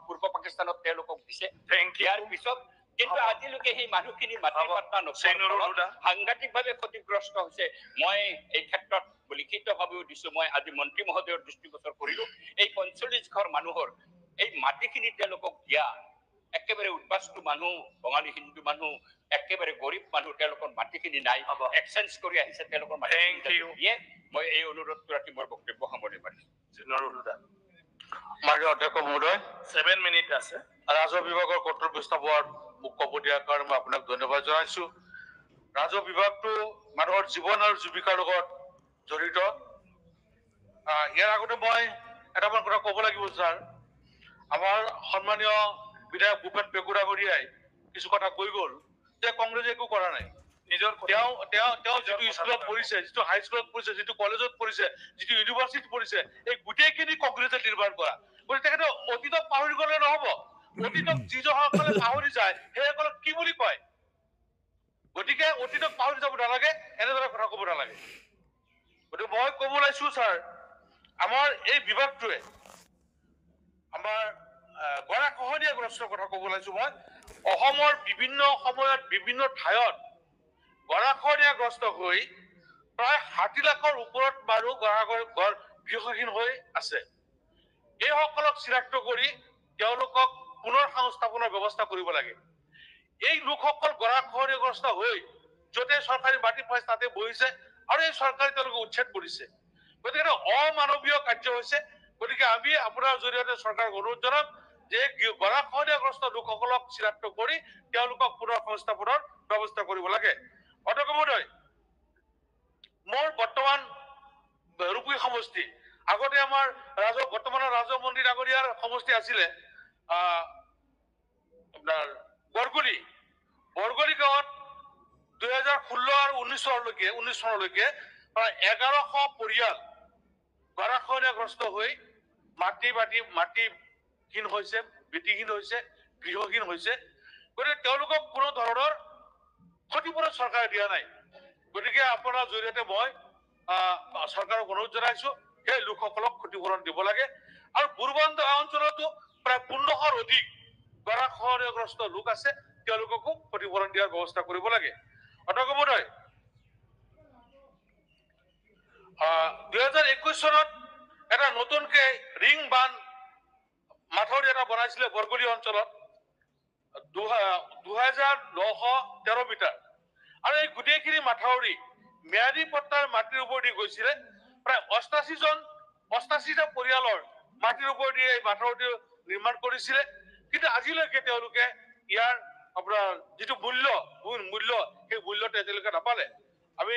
পূৰ্ব পাকিস্তানত তেওঁলোকক দিছে ইয়াৰ পিছত কিন্তু আজিলৈকে সেই মানুহখিনি মাটি পাত্তা নকৰে সাংঘাতিকভাৱে ক্ষতিগ্ৰস্ত হৈছে মই এই ক্ষেত্ৰত লিখিতভাৱেও দিছো মই আজি মন্ত্ৰী মহোদয়ৰ দৃষ্টিগোচৰ কৰিলো এই ৪৫ ঘৰ মানুহৰ এই মাটিখিনি তেওঁলোকক দিয়া একেবাৰে উদ্বাস্তু মানুহ বঙালী হিন্দু মানুহ একেবাৰে গৰীব মানুহ তেওঁলোকৰ মাটিখিনি নাই এক্সচেঞ্জ কৰি আহিছে তেওঁলোকৰ মাটি দিয়ে মই এই অনুৰোধটো ৰাখি মোৰ বক্তব্য সামৰণি মাৰিছো মাননীয় অধ্যক্ষ মহোদয় 7 মিনিট আছে ৰাজহ বিভাগৰ কঠোৰ ব্যৱস্থাপনাত মোক ক'ব দিয়াৰ কাৰণে মই আপোনাক ধন্যবাদ জনাইছো ৰাজহ বিভাগটো মানুহৰ জীৱন আৰু জীৱিকাৰ লগত জড়িত ইয়াৰ আগতে মই এটামান কথা ক'ব লাগিব ছাৰ আমাৰ সন্মানীয় বিধায়ক ভূপেন পেগুৰাগৰীয়াই কিছু কথা কৈ গ'ল যে কংগ্ৰেছে একো কৰা নাই নিজৰ তেওঁ যিটো স্কুলত পঢ়িছে যিটো হাই স্কুলত পঢ়িছে যিটো কলেজত পঢ়িছে যিটো ইউনিভাৰ্চিটিত পঢ়িছে এই গোটেইখিনি কংগ্ৰেছে নিৰ্মাণ কৰা গতিকে তেখেতে অতীতক পাহৰি গ'লে নহ'ব অতীতক যিসকলে পাহৰি যায় সেইসকলক কি বুলি কয় গতিকে অতীতক পাহৰি যাব নালাগে এনেদৰে কথা ক'ব নালাগে গতিকে মই ক'ব ওলাইছো ছাৰ আমাৰ এই বিভাগটোৱে আমাৰ গৰাখহনীয়াগ্ৰস্তৰ কথা ক'ব ওলাইছো মই অসমৰ বিভিন্ন সময়ত বিভিন্ন ঠাইত গৰাখহনীয়াগ্ৰস্ত হৈ প্ৰায় 60 লাখৰ ওপৰত মানুহ গৃহহীন হৈ আছে। এইসকলক চিনাক্ত কৰি তেওঁলোকক পুনৰ সংস্থাপনৰ ব্যৱস্থা কৰিব লাগে। এই লোকসকল গৰাখহনীয়াগ্ৰস্ত হৈ য'তে চৰকাৰী মাটি পাইছে তাতে বহিছে আৰু এই চৰকাৰে তেওঁলোকক উচ্ছেদ কৰিছে। গতিকে অমানৱীয় কাৰ্য হৈছে। গতিকে আমি আপোনাৰ জৰিয়তে চৰকাৰক অনুৰোধ জনাম যে গৰাখহনীয়াগ্ৰস্ত লোকসকলক চিনাক্ত কৰি তেওঁলোকক পুনৰ সংস্থাপনৰ ব্যৱস্থা কৰিব লাগে। অধ্যক্ষ মহোদয়, মোৰ বৰ্তমান ৰূপী সমষ্টি, আগতে আমাৰ বৰ্তমানৰ ৰাজহ মন্দিৰ আগৰীয়াৰ সমষ্টি আছিলে আপোনাৰ বৰগলি গাঁৱত 2016 আৰু 19 চনলৈকে প্ৰায় 1100 পৰিয়াল গৰাখহনীয়াগ্ৰস্ত হৈ মাটিহীন হৈছে, বৃত্তিহীন হৈছে, গৃহহীন হৈছে। গতিকে তেওঁলোকক কোনো ধৰণৰ ক্ষতিপূৰণ চৰকাৰে দিয়া নাই। গতিকে আপোনাৰ জৰিয়তে মই চৰকাৰক অনুৰোধ জনাইছো সেই লোকসকলক ক্ষতিপূৰণ দিব লাগে। আৰু বুৰবন্ধ অঞ্চলতো প্ৰায় 1500ৰ অধিক গৰাখহনীয়াগ্ৰস্ত লোক আছে, তেওঁলোককো ক্ষতিপূৰণ দিয়াৰ ব্যৱস্থা কৰিব লাগে। অধ্যক্ষ মহোদয়, 2021 চনত এটা নতুনকে ৰিং বান্ধ মাথাউৰি এটা বনাইছিলে বৰগলি অঞ্চলত 2913 মিটাৰ। আৰু এই গোটেইখিনি মাথাউৰি ম্যাদী পট্টাৰ মাটিৰ ওপৰেদি গৈছিলে। প্ৰায় 88টা পৰিয়ালৰ মাটিৰ ওপৰেদি এই মাথাউৰিটো নিৰ্মাণ কৰিছিলে। কিন্তু আজিলৈকে তেওঁলোকে ইয়াৰ আপোনাৰ যিটো মূল্য সেই মূল্যটো এতিয়ালৈকে নাপালে। আমি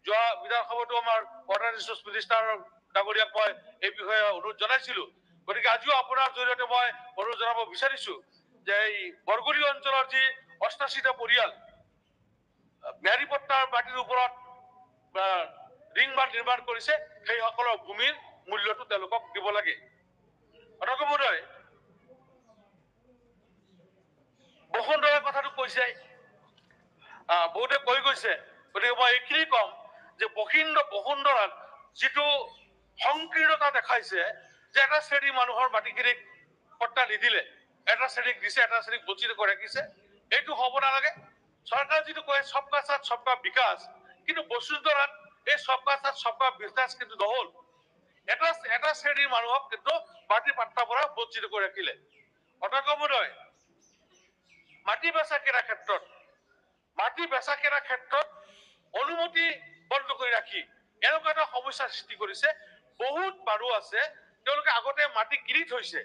যোৱা বিধানসভাতো আমাৰ ৱাটাৰ ৰিচোৰ্চ মিনিষ্টাৰ ডাঙৰীয়াক মই এই বিষয়ে অনুৰোধ জনাইছিলো। গতিকে আজিও আপোনাৰ জৰিয়তে মই অনুৰোধ জনাব বিচাৰিছো যে এই বৰগলি অঞ্চলৰ যি 88টা পৰিয়াল ম্যাদী পট্টাৰ মাটিৰ ওপৰত ৰিং বান্ধ নিৰ্মাণ কৰিছে, সেইসকলৰ ভূমিৰ মূল্যটো তেওঁলোকক দিব লাগে। অধ্যক্ষ মহোদয়, বসুন্ধৰাৰ কথাটো কৈছে, বহুতে কৈ গৈছে। গতিকে মই এইখিনি কম যে বসুন্ধৰাত যিটো সংকীৰ্ণতা দেখাইছে যে এটা শ্ৰেণী মানুহৰ মাটিখিনিক পট্টা নিদিলে, এটা শ্ৰেণীক দিছে, এটা শ্ৰেণীক বঞ্চিত কৰি ৰাখিছে, এইটো হ'ব নালাগে। চৰকাৰে যিটো কয় সবকা সাথ সবকা বিকাশ, কিন্তু বসুন্ধৰাত এই সবকা সাথ সবকা বিকাশ কিন্তু নহল। এটা শ্ৰেণীৰ মানুহক কিন্তু মাটি পাট্টাৰ পৰা বঞ্চিত কৰি ৰাখিলে। অধ্যক্ষ মহোদয়, মাটি বেচা কিনাৰ ক্ষেত্ৰত অনুমতি বন্ধ কৰি ৰাখি এনেকুৱা এটা সমস্যাৰ সৃষ্টি কৰিছে। বহুত মানুহ আছে তেওঁলোকে আগতে মাটি কিনি থৈছে,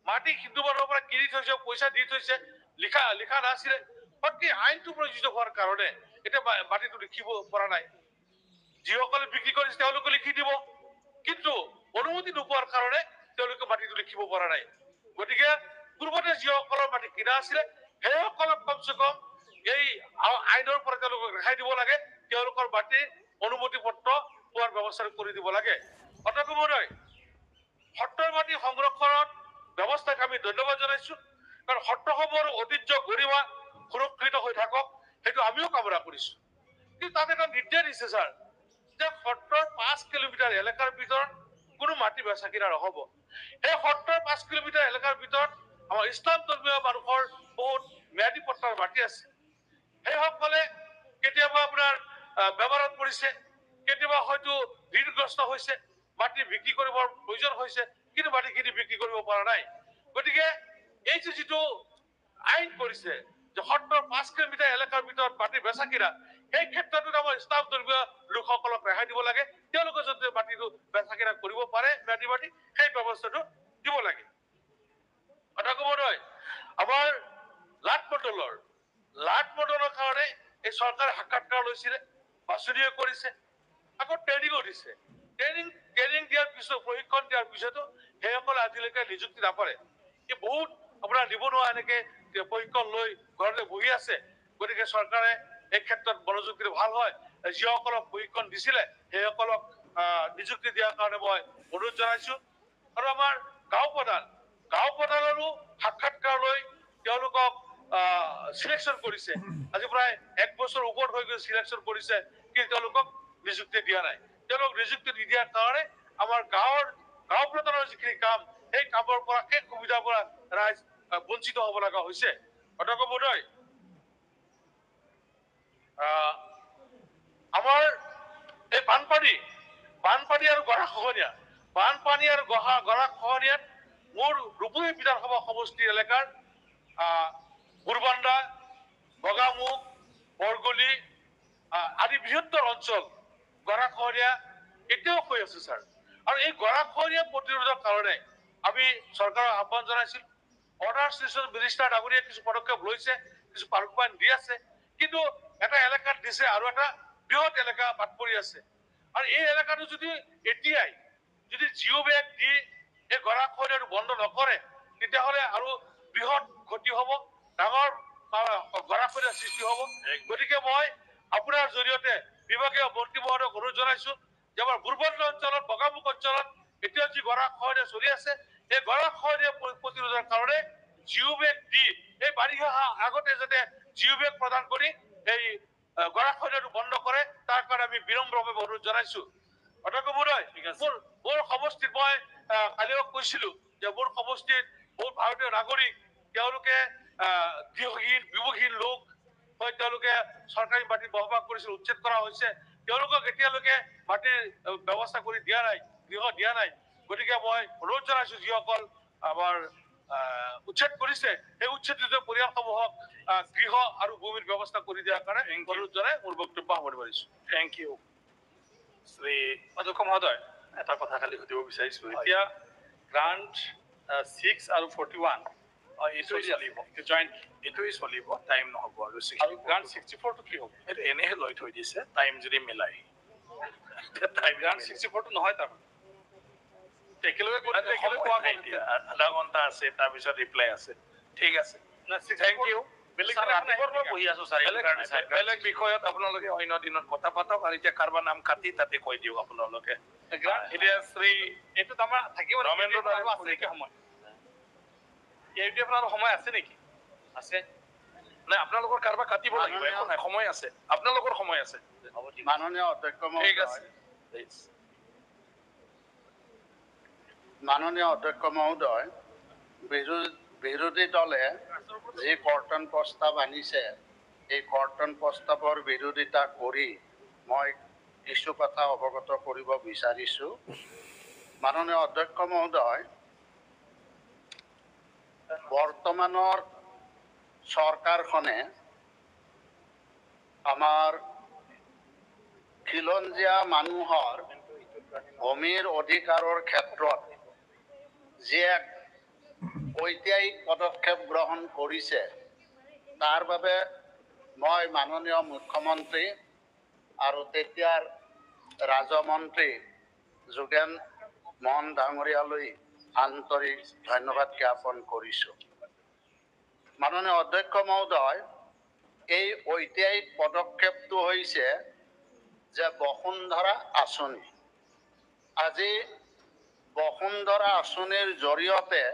মাটি হিন্দু মানুহৰ পৰা কিনি থৈছে, পইচা দি থৈছে, লিখা নাছিলে। বাকী আইনটো প্ৰযোজ্য হোৱাৰ কাৰণে এতিয়া মাটিটো লিখিব পৰা নাই। যিসকলে বিক্ৰী কৰিছে তেওঁলোকে লিখি দিব, কিন্তু অনুমতি নোপোৱাৰ কাৰণে তেওঁলোকে মাটিটো লিখিব পৰা নাই। গতিকে পূৰ্বতে যিসকলৰ মাটি কিনা আছিলে সেইসকলক কমচে কম এই আইনৰ পৰা তেওঁলোকক ৰেহাই দিব লাগে, তেওঁলোকৰ মাটি অনুমতি পত্ৰ পোৱাৰ ব্যৱস্থা কৰি দিব লাগে। অধ্যক্ষ মহোদয়, সত্ৰৰ মাটি সংৰক্ষণত ব্যৱস্থাক আমি ধন্যবাদ জনাইছো, কাৰণ সত্ৰসমূহৰ ঐতিহ্য গৰিমা সুৰক্ষিত হৈ থাকক, সেইটো আমিও কামনা কৰিছো। কিন্তু তাত এটা নিৰ্দেশ দিছে ছাৰ, যে সত্ৰৰ 5 কিলোমিটাৰ এলেকাৰ ভিতৰত কোনো মাটি বেচা কিনা নহব। সেই সত্ৰৰ 5 কিলোমিটাৰ এলেকাৰ ভিতৰত আমাৰ ইছলাম ধৰ্মীয় মানুহৰ বহুত ম্যাদী পট্টাৰ মাটি আছে। সেইসকলে কেতিয়াবা আপোনাৰ বেমাৰত পৰিছে, কেতিয়াবা হয়তো ঋণগ্ৰস্ত হৈছে, মাটি বিক্ৰী কৰিবৰ প্ৰয়োজন হৈছে, কিন্তু মাটিখিনি বিক্ৰী কৰিব পৰা নাই। গতিকে এই যিটো আইন কৰিছে যে সত্ৰৰ 5 কিলোমিটাৰ এলেকাৰ ভিতৰত মাটি বেচা কিনা, সেই ক্ষেত্ৰতো আমাৰ ইছলাম ধৰ্মীয় লোকসকলক ৰেহাই দিব লাগে। তেওঁলোকে যাতে মাটিটো বেচা কিনা কৰিব পাৰে, ম্যাদী মাটি, সেই ব্যৱস্থাটো দিব লাগে। অধ্যক্ষ মহোদয়, আমাৰ লাট মণ্ডলৰ কাৰণে এই চৰকাৰে সাক্ষাৎকাৰ লৈছিলে, বাছনিও কৰিছে, আকৌ ট্ৰেইনিঙো দিছে। ট্ৰেইনিং দিয়াৰ পিছত, প্ৰশিক্ষণ দিয়াৰ পিছতো সেইসকলে আজিলৈকে নিযুক্তি নাপালে। এই বহুত আপোনাৰ নিবনুৱা এনেকে প্ৰশিক্ষণ লৈ ঘৰতে বহি আছে। গতিকে চৰকাৰে এই ক্ষেত্ৰত মনোযোগ দিলে ভাল হয়। যিসকলক প্ৰশিক্ষণ দিছিলে সেইসকলক নিযুক্তি দিয়াৰ কাৰণে মই অনুৰোধ জনাইছো। আৰু আমাৰ গাঁও প্ৰধানৰো সাক্ষাৎকাৰ লৈ তেওঁলোকক সিলেকশ্যন কৰিছে। আজি প্ৰায় 1 বছৰ ওপৰত হৈ গৈ সিলেকশ্যন কৰিছে, কিন্তু তেওঁলোকক নিযুক্তি দিয়া নাই। তেওঁলোকক নিযুক্তি নিদিয়াৰ কাৰণে আমাৰ গাঁও প্ৰধানৰ যিখিনি কাম, সেই কামৰ পৰা, সেই সুবিধাৰ পৰা ৰাইজ বঞ্চিত হ'ব লগা হৈছে। অধ্যক্ষ মহোদয়, আমাৰ এই বানপানী আৰু গৰাখহনীয়া বানপানী আৰু গৰাখহনীয়াত মোৰ ৰূপহী বিধানসভা সমষ্টি এলেকাৰ বুৰবান্দা বগামুখ বৰগলি আদি বৃহত্তৰ অঞ্চল গৰাখহনীয়া এতিয়াও হৈ আছে ছাৰ আৰু এই গৰাখহনীয়া প্ৰতিৰোধৰ কাৰণে আমি চৰকাৰক আহ্বান জনাইছিলো অৰ্ডাৰ ষ্টেচন মিনিষ্টাৰ ডাঙৰীয়াই কিছু পদক্ষেপ লৈছে কিছু ৰূপায়ণ দি আছে কিন্তু এটা এলেকাত দিছে আৰু এটা বৃহৎ এলেকা বাদ পৰি আছে আৰু এই এলেকাটো যদি এতিয়াই যদি জিঅ' বেগ দি এই গৰাখহনীয়াটো বন্ধ নকৰে তেতিয়াহ'লে আৰু বৃহৎ ক্ষতি হ'ব ডাঙৰ গৰাখহনীয়াৰ সৃষ্টি হ'ব গতিকে মই আপোনাৰ জৰিয়তে বিভাগীয় মন্ত্ৰী মহোদয়ক অনুৰোধ জনাইছো যে আমাৰ বুৰবান্দা অঞ্চলত বগামুখ অঞ্চলত এতিয়া যি গৰাখহনীয়া চলি আছে এই গৰাখহনীয়া প্ৰতিৰোধৰ কাৰণে জিঅ' বেগ দি এই বাৰিষা আগতে যাতে জিঅ' বেগ প্ৰদান কৰি এই গৰাখহনীয়াটো বন্ধ কৰে তাৰ কাৰণে আমি বিনম্ৰভাৱে অনুৰোধ জনাইছো অধ্যক্ষ মহোদয় মোৰ সমষ্টিত মই কালিও কৈছিলো যে মোৰ সমষ্টিত বহুত ভাৰতীয় নাগৰিক তেওঁলোকে গৃহহীন বিভুহীন লোক হয় তেওঁলোকে চৰকাৰী মাটি বসবাস কৰিছিল উচ্ছেদ কৰা হৈছে তেওঁলোকক এতিয়ালৈকে মাটিৰ ব্যৱস্থা কৰি দিয়া নাই গৃহ দিয়া নাই গতিকে মই অনুৰোধ জনাইছো যিসকল আমাৰ উচ্ছেদ কৰিছে সেই উচ্ছেদিত পৰিয়ালসমূহক গৃহ আৰু ভূমিৰ ব্যৱস্থা কৰি দিয়াৰ কাৰণে অনুৰোধ জনাই মোৰ বক্তব্য সামৰিব পাৰিছো থেংক ইউ শ্ৰী অধ্যক্ষ মহোদয় এটা কথা খালি সুধিব বিচাৰিছো এতিয়া গ্ৰাণ্ট 6 আৰু 41 এইটো চলিব জইণ্ট এইটোৱে চলিব টাইম নহ'ব আৰু গ্ৰাণ্ট 64টো কি হ'ব এইটো এনেহে লৈ থৈ দিছে টাইম যদি মিলাই টাইম গ্ৰাণ্ট 64টো নহয় তাৰ আধা ঘণ্টা আছে তাৰপিছত ৰিপ্লাই আছে ঠিক আছে থেংক ইউ বেলেগ বিষয়ত আপোনালোকে অন্য দিনত কথা পাতক আৰু এতিয়া কাৰোবাৰ নাম কাটি তাতে কৈ দিয়ক আপোনালোকে এতিয়া শ্ৰী এইটোত আমাৰ থাকিব ৰমেন্দ্ৰ আছে নেকি সময় এইটো আপোনাৰ সময় আছে নেকি আছে নাই আপোনালোকৰ কাৰোবাৰ কাটিব লাগিব একো নাই সময় আছে আপোনালোকৰ সময় আছে মাননীয় অধ্যক্ষ ঠিক আছে মাননীয় অধ্যক্ষ মহোদয় বিৰোধী দলে যি কৰ্তন প্ৰস্তাৱ আনিছে এই কৰ্তন প্ৰস্তাৱৰ বিৰোধিতা কৰি মই কিছু কথা অৱগত কৰিব বিচাৰিছো মাননীয় অধ্যক্ষ মহোদয় বৰ্তমানৰ চৰকাৰখনে আমাৰ খিলঞ্জীয়া মানুহৰ ভূমিৰ অধিকাৰৰ ক্ষেত্ৰত যি এক ঐতিহাসিক পদক্ষেপ গ্ৰহণ কৰিছে তাৰ বাবে মই মাননীয় মুখ্যমন্ত্ৰী আৰু তেতিয়াৰ ৰাজমন্ত্ৰী যোগেন মহন ডাঙৰীয়ালৈ আন্তৰিক ধন্যবাদ জ্ঞাপন কৰিছোঁ মাননীয় অধ্যক্ষ মহোদয় এই ঐতিহাসিক পদক্ষেপটো হৈছে যে বসুন্ধৰা আঁচনি আজি বসুন্ধৰা আঁচনিৰ জৰিয়তে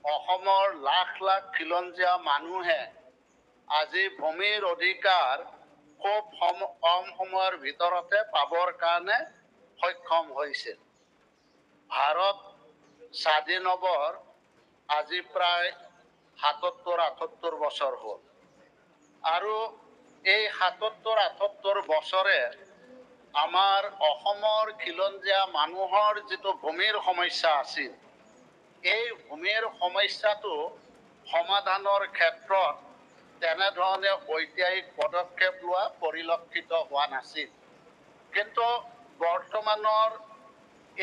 অসমৰ লাখ লাখ খিলঞ্জীয়া মানুহে আজি ভূমিৰ অধিকাৰ খুব কম সময়ৰ ভিতৰতে পাবৰ কাৰণে সক্ষম হৈছিল ভাৰত স্বাধীন হ'বৰ আজি প্ৰায় ৭৭-৭৮ বছৰ হ'ল আৰু এই ৭৭-৭৮ বছৰে আমাৰ অসমৰ খিলঞ্জীয়া মানুহৰ যিটো ভূমিৰ সমস্যা আছিল এই ভূমিৰ সমস্যাটো সমাধানৰ ক্ষেত্ৰত তেনেধৰণে ঐতিহাসিক পদক্ষেপ লোৱা পৰিলক্ষিত হোৱা নাছিল কিন্তু বৰ্তমানৰ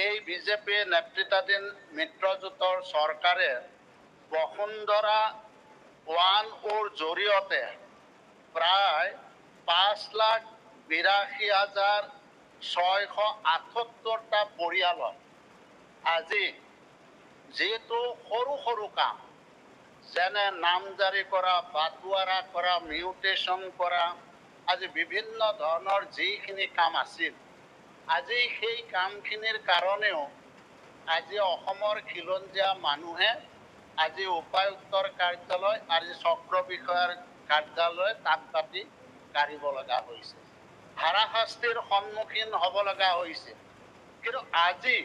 এই বিজেপি নেতৃত্বাধীন মিত্ৰজোঁটৰ চৰকাৰে বসুন্ধৰা 1ৰ জৰিয়তে প্ৰায় ৫,৮২,৬৭৮টা পৰিয়ালত আজি যিটো সৰু সৰু কাম যেনে নামজাৰি কৰা বাটোৱাৰা কৰা মিউটেশ্যন কৰা আজি বিভিন্ন ধৰণৰ যিখিনি কাম আছিল আজি সেই কামখিনিৰ কাৰণেও আজি অসমৰ খিলঞ্জীয়া মানুহে আজি উপায়ুক্তৰ কাৰ্যালয় আৰু চক্ৰ বিষয়াৰ কাৰ্যালয় তাক পাতি কাঢ়িব লগা হৈছে হাৰাশাস্তিৰ সন্মুখীন হ'ব লগা হৈছে কিন্তু আজি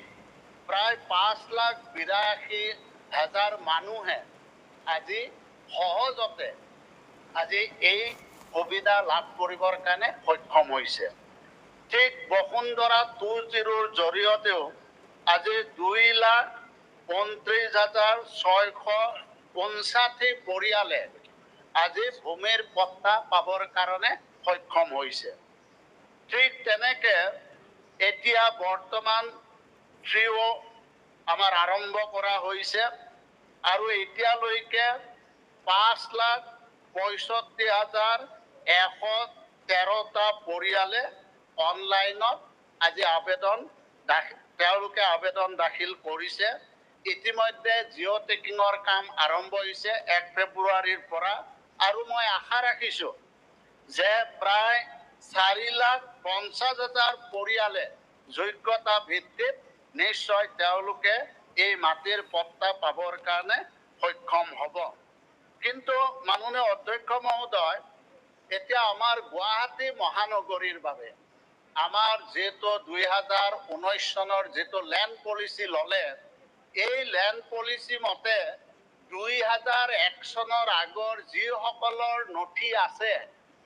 প্ৰায় ৫,৮২,০০০ মানুহে আজি সহজতে আজি এই সুবিধা লাভ কৰিবৰ কাৰণে সক্ষম হৈছে ঠিক বসুন্ধৰা 2.0ৰ জৰিয়তেও আজি 2,35,659 পৰিয়ালে আজি ভূমিৰ পট্টা পাবৰ কাৰণে সক্ষম হৈছে। ঠিক তেনেকে এতিয়া বৰ্তমান 3O আমাৰ আৰম্ভ কৰা হৈছে আৰু এতিয়ালৈকে 5,65,113টা পৰিয়ালে অনলাইনত আজি তেওঁলোকে আবেদন দাখিল কৰিছে। ইতিমধ্যে জিঅ' টেকিঙৰ কাম আৰম্ভ হৈছে 1 ফেব্ৰুৱাৰীৰ পৰা আৰু মই আশা ৰাখিছোঁ যে প্ৰায় 4,50,000 পৰিয়ালে যোগ্যতা ভিত্তিত নিশ্চয় তেওঁলোকে এই মাটিৰ পট্টা পাবৰ কাৰণে সক্ষম হ'ব। কিন্তু মাননীয় অধ্যক্ষ মহোদয়, এতিয়া আমাৰ গুৱাহাটী মহানগৰীৰ বাবে আমাৰ যেহেতু 2019 চনৰ যেটো ল্যান্ড পলিচি ল'লে, এই ল্যান্ড পলিচি মতে 2001 চনৰ আগৰ যিসকলৰ নথি আছে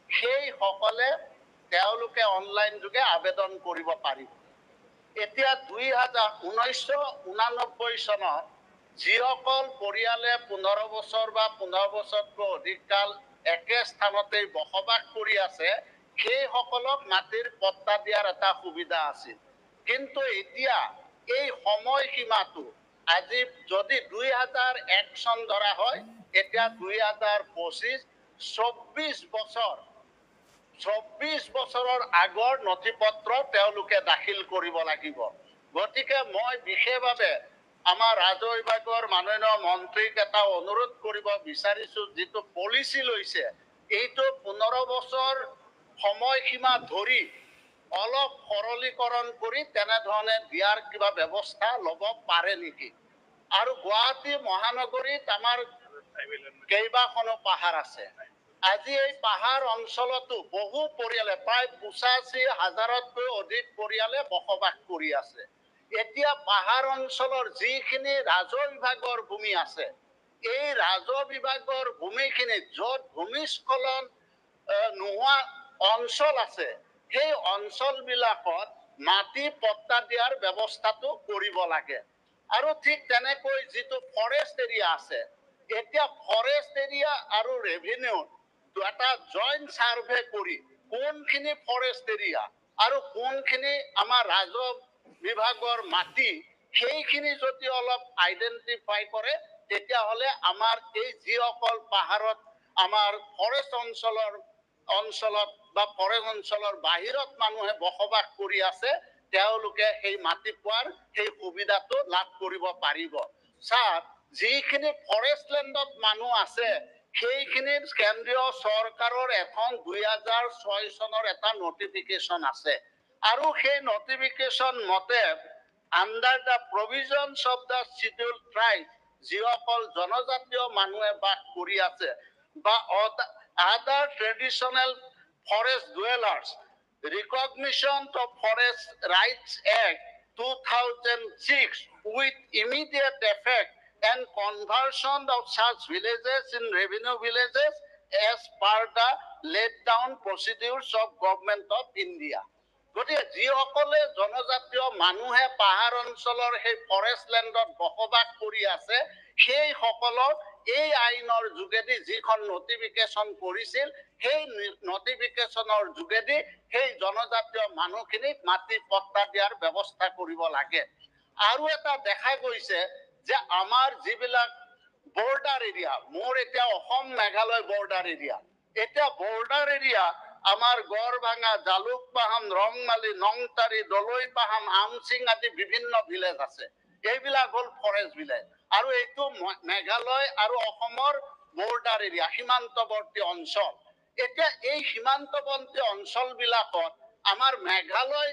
সেই সকলে তেওঁলোকে অনলাইন যোগে আবেদন কৰিব পাৰিব। এতিয়া 1999 চনত যিসকল পৰিয়ালে 15 বছৰ বা 15 বছৰতকৈ অধিক কাল একে স্থানতেই বসবাস কৰি আছে সেইসকলক মাটিৰ পট্টা দিয়াৰ এটা সুবিধা আছিল। কিন্তু এতিয়া এই সময়সীমাটো আজি যদি 2001 চন ধৰা হয়, এতিয়া 2025 24 বছৰৰ আগৰ নথিপত্ৰ তেওঁলোকে দাখিল কৰিব লাগিব। গতিকে মই বিশেষভাৱে আমাৰ ৰাজহ বিভাগৰ মাননীয় মন্ত্ৰীক এটা অনুৰোধ কৰিব বিচাৰিছোঁ, যিটো পলিচি লৈছে এইটো 15 বছৰ সময়সীমা ধৰি অলপ সৰলীকৰণ কৰি তেনেধৰণে দিয়াৰ কিবা ব্যৱস্থা ল'ব পাৰে নেকি। আৰু গুৱাহাটী মহানগৰীত আমাৰ কেইবাখনো পাহাৰ আছে। আজি এই পাহাৰ অঞ্চলতো বহু পৰিয়ালে প্ৰায় 85,000তকৈ অধিক পৰিয়ালে বসবাস কৰি আছে। এতিয়া পাহাৰ অঞ্চলৰ যিখিনি ৰাজহ বিভাগৰ ভূমি আছে, এই ৰাজহ বিভাগৰ ভূমিখিনিত য'ত ভূমিস্খলন নোহোৱা অঞ্চল আছে, সেই অঞ্চলবিলাকত মাটি পট্টা দিয়াৰ ব্যৱস্থাটো কৰিব লাগে। আৰু ঠিক তেনেকৈ যিটো ফৰেষ্ট এৰিয়া আছে, এতিয়া ফৰেষ্ট এৰিয়া আৰু ৰেভিনিউ এটা জইণ্ট সাৰ্ভে কৰি কোনখিনি ফৰেষ্ট এৰিয়া আৰু কোনখিনি আমাৰ ৰাজহ বিভাগৰ মাটি সেইখিনি যদি অলপ আইডেন্টিফাই কৰে, তেতিয়াহ'লে আমাৰ এই যিসকল পাহাৰত আমাৰ ফৰেষ্ট অঞ্চলত বা ফৰেষ্ট অঞ্চলৰ বাহিৰত মানুহে বসবাস কৰি আছে, তেওঁলোকে সেই মাটি পোৱাৰ সেই সুবিধাটো লাভ কৰিব পাৰিব। ছাৰ, যিখিনি ফৰেষ্ট লেণ্ডত মানুহ আছে সেইখিনিৰ কেন্দ্ৰীয় চৰকাৰৰ এখন 2006 চনৰ এটা নটিফিকেশ্যন আছে আৰু সেই নটিফিকেশ্যন মতে under the provisions of the schedule tribe, যিসকল জনজাতীয় মানুহে বাস কৰি আছে বা other traditional forest dwellers, recognition of forest rights act 2006 with immediate effect and conversion of such villages in revenue villages as per the laid down procedures of Government of India. গতিকে যিসকলে জনজাতীয় মানুহে পাহাৰ অঞ্চলৰ সেই ফৰেষ্ট লেণ্ডত বসবাস কৰি আছে সেইসকলক এই আইনৰ যোগেদি যিখন নটিফিকেশ্যন কৰিছিল, সেই নটিফিকেশ্যনৰ যোগেদি সেই জনজাতীয় মানুহখিনিক মাটি পট্টা দিয়াৰ ব্যৱস্থা কৰিব লাগে। আৰু এটা দেখা গৈছে যে আমাৰ যিবিলাক বৰ্ডাৰ এৰিয়া, মোৰ এতিয়া অসম মেঘালয় বৰ্ডাৰ এৰিয়া, এতিয়া বৰ্ডাৰ এৰিয়া আমাৰ গড়ভাঙা, জালুকবাহন, ৰংমালী, নংটাৰী, দলৈপাহাম, আমচিং আদি বিভিন্ন ভিলেজ আছে। এইবিলাক হ'ল ফৰেষ্ট ভিলেজ আৰু এইটো মেঘালয় আৰু অসমৰ বৰ্ডাৰ এৰিয়া, সীমান্তৱৰ্তী অঞ্চল। এতিয়া এই সীমান্তৱৰ্তী অঞ্চলবিলাকত আমাৰ মেঘালয়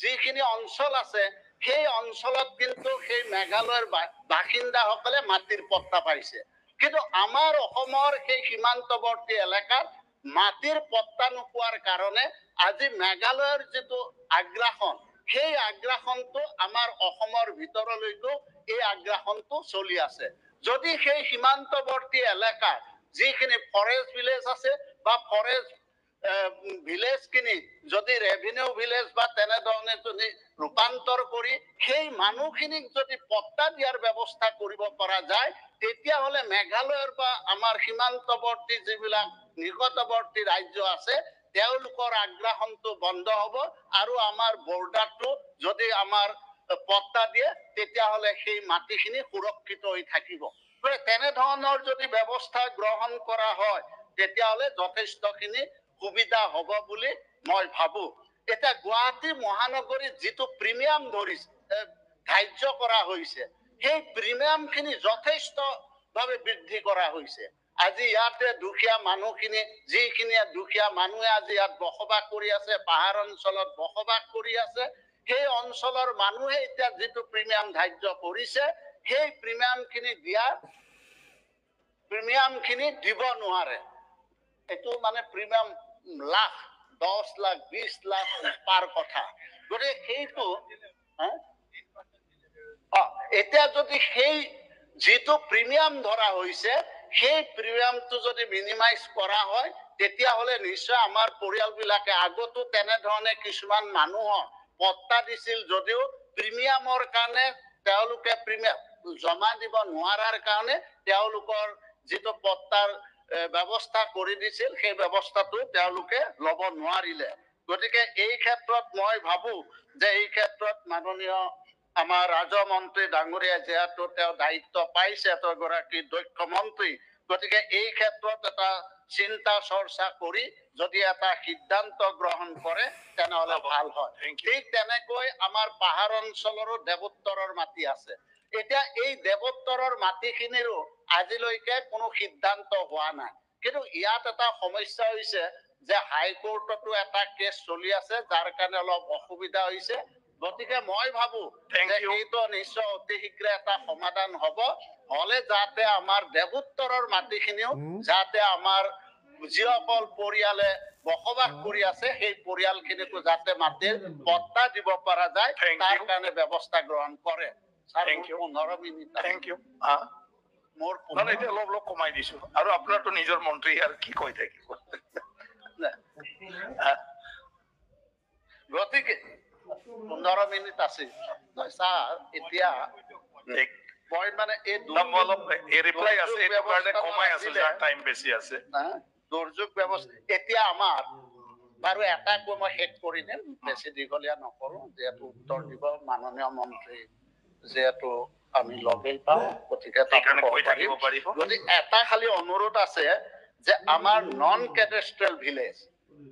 যিখিনি অঞ্চল আছে সেই অঞ্চলত কিন্তু সেই মেঘালয়ৰ বাসিন্দাসকলে মাটিৰ পট্টা পাইছে, কিন্তু আমাৰ অসমৰ সেই সীমান্তৱৰ্তী এলেকাত মাটিৰ পট্টা নোপোৱাৰ কাৰণে আজি মেঘালয়ৰ যিটো আগ্ৰাসন, সেই আগ্ৰাসনটো আমাৰ অসমৰ ভিতৰলৈকো এই আগ্ৰাসনটো চলি আছে। যদি সেই সীমান্তৱৰ্তী এলেকাত যিখিনি ফৰেষ্ট ভিলেজ আছে বা ফৰেষ্ট ভিলেজখিনি যদি ৰেভিনিউ ভিলেজ বা তেনেধৰণে যদি ৰূপান্তৰ কৰি সেই মানুহখিনিক যদি পট্টা দিয়াৰ ব্যৱস্থা কৰিব পৰা যায়, তেতিয়াহ'লে মেঘালয়ৰ বা আমাৰ সীমান্তৱৰ্তী যিবিলাক নিকটৱৰ্তী ৰাজ্য আছে তেওঁলোকৰ আগ্ৰাসনটো বন্ধ হ'ব আৰু আমাৰ বৰ্ডাৰটো যদি আমাৰ পট্টা দিয়ে তেতিয়াহ'লে সেই মাটিখিনি সুৰক্ষিত হৈ থাকিব। তেনেধৰণৰ যদি ব্যৱস্থা গ্ৰহণ কৰা হয় তেতিয়াহ'লে যথেষ্টখিনি সুবিধা হ'ব বুলি মই ভাবো। এতিয়া গুৱাহাটী মহানগৰীত যিটো প্ৰিমিয়াম ধাৰ্য কৰা হৈছে সেই প্ৰিমিয়ামখিনি যথেষ্টভাৱে বৃদ্ধি কৰা হৈছে। আজি ইয়াতে দুখীয়া মানুহখিনি যিখিনিয়ে দুখীয়া মানুহে আজি ইয়াত বসবাস কৰি আছে, পাহাৰ অঞ্চলত বসবাস কৰি আছে, সেই অঞ্চলৰ মানুহে এতিয়া যিটো প্ৰিমিয়াম ধাৰ্য কৰিছে সেই প্ৰিমিয়ামখিনি দিব নোৱাৰে। এইটো মানে প্ৰিমিয়াম লাখ 10 লাখ 20 লাখ পাৰ কথা। গতিকে সেইটো এতিয়া যদি সেই যিটো প্ৰিমিয়াম ধৰা হৈছে সেই প্ৰিমিয়ামটো যদি মিনিমাইজ কৰা হয় তেতিয়াহ'লে নিশ্চয় আমাৰ পৰিয়ালবিলাকে আগতো তেনেধৰণে কিছুমান মানুহক পট্টা দিছিল যদিও প্ৰিমিয়ামৰ কাৰণে তেওঁলোকে প্ৰিমিয়াম জমা দিব নোৱাৰাৰ কাৰণে তেওঁলোকৰ যিটো পট্টাৰ ব্যৱস্থা কৰি দিছিল সেই ব্যৱস্থাটো তেওঁলোকে ল'ব নোৱাৰিলে। গতিকে এই ক্ষেত্ৰত মই ভাবো যে এই ক্ষেত্ৰত মাননীয় আমাৰ ৰাজহ মন্ত্ৰী ডাঙৰীয়া যিহেতু তেওঁ দায়িত্ব পাইছে, এগৰাকী দক্ষ মন্ত্ৰী, গতিকে এই ক্ষেত্ৰত এটা চিন্তা চৰ্চা কৰি যদি এটা সিদ্ধান্ত গ্ৰহণ কৰে তেনেহ'লে ভাল হয়। ঠিক তেনেকৈ আমাৰ পাহাৰ অঞ্চলৰো দেৱোত্তৰৰ মাটি আছে। এতিয়া এই দেৱোত্তৰৰ মাটিখিনিৰো আজিলৈকে কোনো সিদ্ধান্ত হোৱা নাই। কিন্তু ইয়াত এটা সমস্যা হৈছে যে হাইকোৰ্টতো এটা কেছ চলি আছে যাৰ কাৰণে অলপ অসুবিধা হৈছে। গতিকে মই ভাবো যে এইটো নিশ্চয় অতি শীঘ্ৰে এটা সমাধান হ'ব, হলে যাতে আমাৰ দেৱোত্তৰৰ মাটিখিনিও যাতে আমাৰ যিসকল পৰিয়ালে বসবাস কৰি আছে সেই পৰিয়ালখিনিকো যাতে মাটিৰ পট্টা দিব পৰা যায় তাৰ কাৰণে ব্যৱস্থা গ্ৰহণ কৰে। Thank you. 15 minute. Thank you. মোৰ মানে এতিয়া অলপ কমাই দিছো আৰু আপোনাৰতো নিজৰ মন্ত্ৰী আৰু কি কৈ থাকিব। গতিকে 15 মিনিট আছে ছাৰ। এতিয়া মই মানে এই ৰিপ্লাই আছে এইটো কাৰণে কমাই আছো যাৰ টাইম বেছি আছে। দুৰ্যোগ ব্যৱস্থা এতিয়া আমাৰ বাৰু এটা কৈ মই শেষ কৰি দিম, বেছি দীঘলীয়া নকৰো, যিহেতু উত্তৰ দিব মাননীয় মন্ত্ৰী যিহেতু আমি লগেই পাওঁ, গতিকে গতিকে এটা খালি অনুৰোধ আছে যে আমাৰ নন কেডাষ্ট্ৰিয়েল ভিলেজ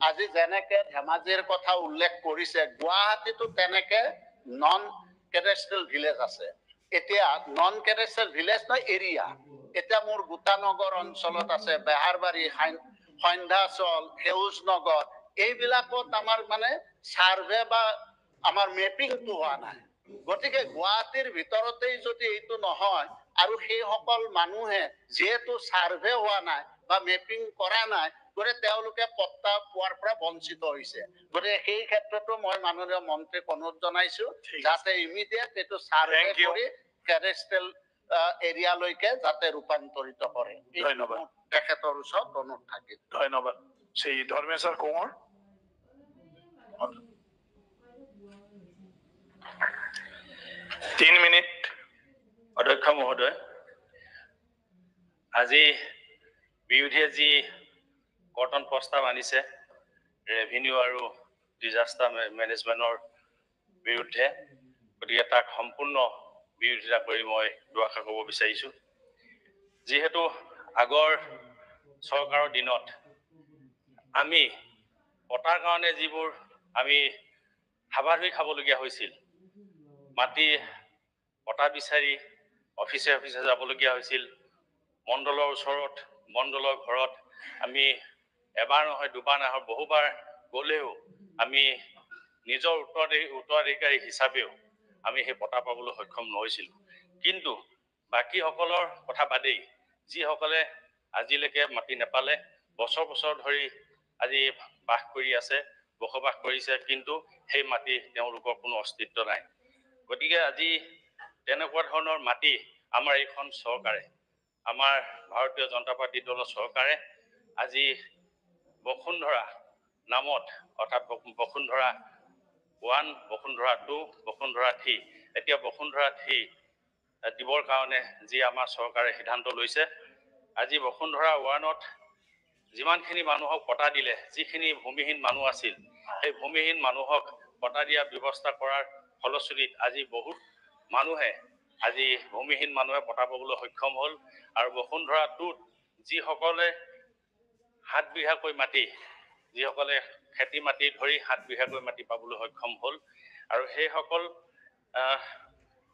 আজি যেনেকে ধেমাজিৰ কথা উল্লেখ কৰিছে গুৱাহাটীতো তেনেকে নন কেডাষ্ট্ৰিয়েল ভিলেজ আছে। এতিয়া নন কেডাষ্ট্ৰিয়েল ভিলেজ নহয় এৰিয়া। এতিয়া মোৰ গোটানগৰ অঞ্চলত আছে, বেহাৰবাৰী, সন্ধ্যাচল, সেউজ নগৰ, এইবিলাকত আমাৰ মানে সাৰ্ভে বা আমাৰ মেপিংটো হোৱা নাই। গতিকে গুৱাহাটীৰ ভিতৰতেই যদি এইটো নহয় আৰু সেইসকল মানুহে যিহেতু সাৰ্ভে হোৱা নাই বা মেপিং কৰা নাই গতিকে তেওঁলোকে পট্টা পোৱাৰ পৰা বঞ্চিত হৈছে। গতিকে সেই ক্ষেত্ৰতো মই মাননীয় মন্ত্ৰীক অনুৰোধ জনাইছো যাতে ইমিডিয়েট এইটো সাৰ্ভে কৰি কেডাষ্ট্ৰিয়েল এৰিয়ালৈকে যাতে ৰূপান্তৰিত কৰে। ধন্যবাদ। তেখেতৰ ওচৰত অনুৰোধ থাকিল। ধন্যবাদ। শ্ৰী ধৰ্মেশ্বৰ কোঁৱৰ। 3 মিনিট। অধ্যক্ষ মহোদয়, আজি বিৰোধীয়ে যি কৰ্তন প্ৰস্তাৱ আনিছে ৰেভিনিউ আৰু ডিজাষ্টাৰ মেনেজমেণ্টৰ বিৰুদ্ধে, গতিকে তাক সম্পূৰ্ণ বিৰোধিতা কৰি মই দুআষাৰ ক'ব বিচাৰিছোঁ। যিহেতু আগৰ চৰকাৰৰ দিনত আমি পটাৰ কাৰণে যিবোৰ আমি হাবাথুৰি খাবলগীয়া হৈছিল, মাটি পটা বিচাৰি অফিচে যাবলগীয়া হৈছিল, মণ্ডলৰ ওচৰত মণ্ডলৰ ঘৰত আমি এবাৰ নহয় দুবাৰ নহয় বহুবাৰ গ'লেও আমি নিজৰ উত্তৰাধিকাৰী হিচাপেও আমি সেই পটা পাবলৈ সক্ষম নহৈছিলোঁ। কিন্তু বাকীসকলৰ কথা বাদেই যিসকলে আজিলৈকে মাটি নেপালে, বছৰ বছৰ ধৰি আজি বাস কৰি আছে, বসবাস কৰিছে, কিন্তু সেই মাটি তেওঁলোকৰ কোনো অস্তিত্ব নাই। গতিকে আজি তেনেকুৱা ধৰণৰ মাটি আমাৰ এইখন চৰকাৰে, আমাৰ ভাৰতীয় জনতা পাৰ্টি দলৰ চৰকাৰে আজি বসুন্ধৰা নামত অৰ্থাৎ বসুন্ধৰা 1, বসুন্ধৰা 2, বসুন্ধৰা 3 এতিয়া বসুন্ধৰা 3 দিবৰ কাৰণে যি আমাৰ চৰকাৰে সিদ্ধান্ত লৈছে আজি বসুন্ধৰা 1ত যিমানখিনি মানুহক পটা দিলে যিখিনি ভূমিহীন মানুহ আছিল সেই ভূমিহীন মানুহক পটা দিয়া ব্যৱস্থা কৰাৰ ফলশ্ৰুতিত আজি বহুত মানুহে আজি ভূমিহীন মানুহে পটা পাবলৈ সক্ষম হ'ল আৰু বসুন্ধৰা 2ত যিসকলে 7 বিঘাকৈ মাটি যিসকলে খেতি মাটি ধৰি 7 বিঘাকৈ মাটি পাবলৈ সক্ষম হ'ল আৰু সেইসকল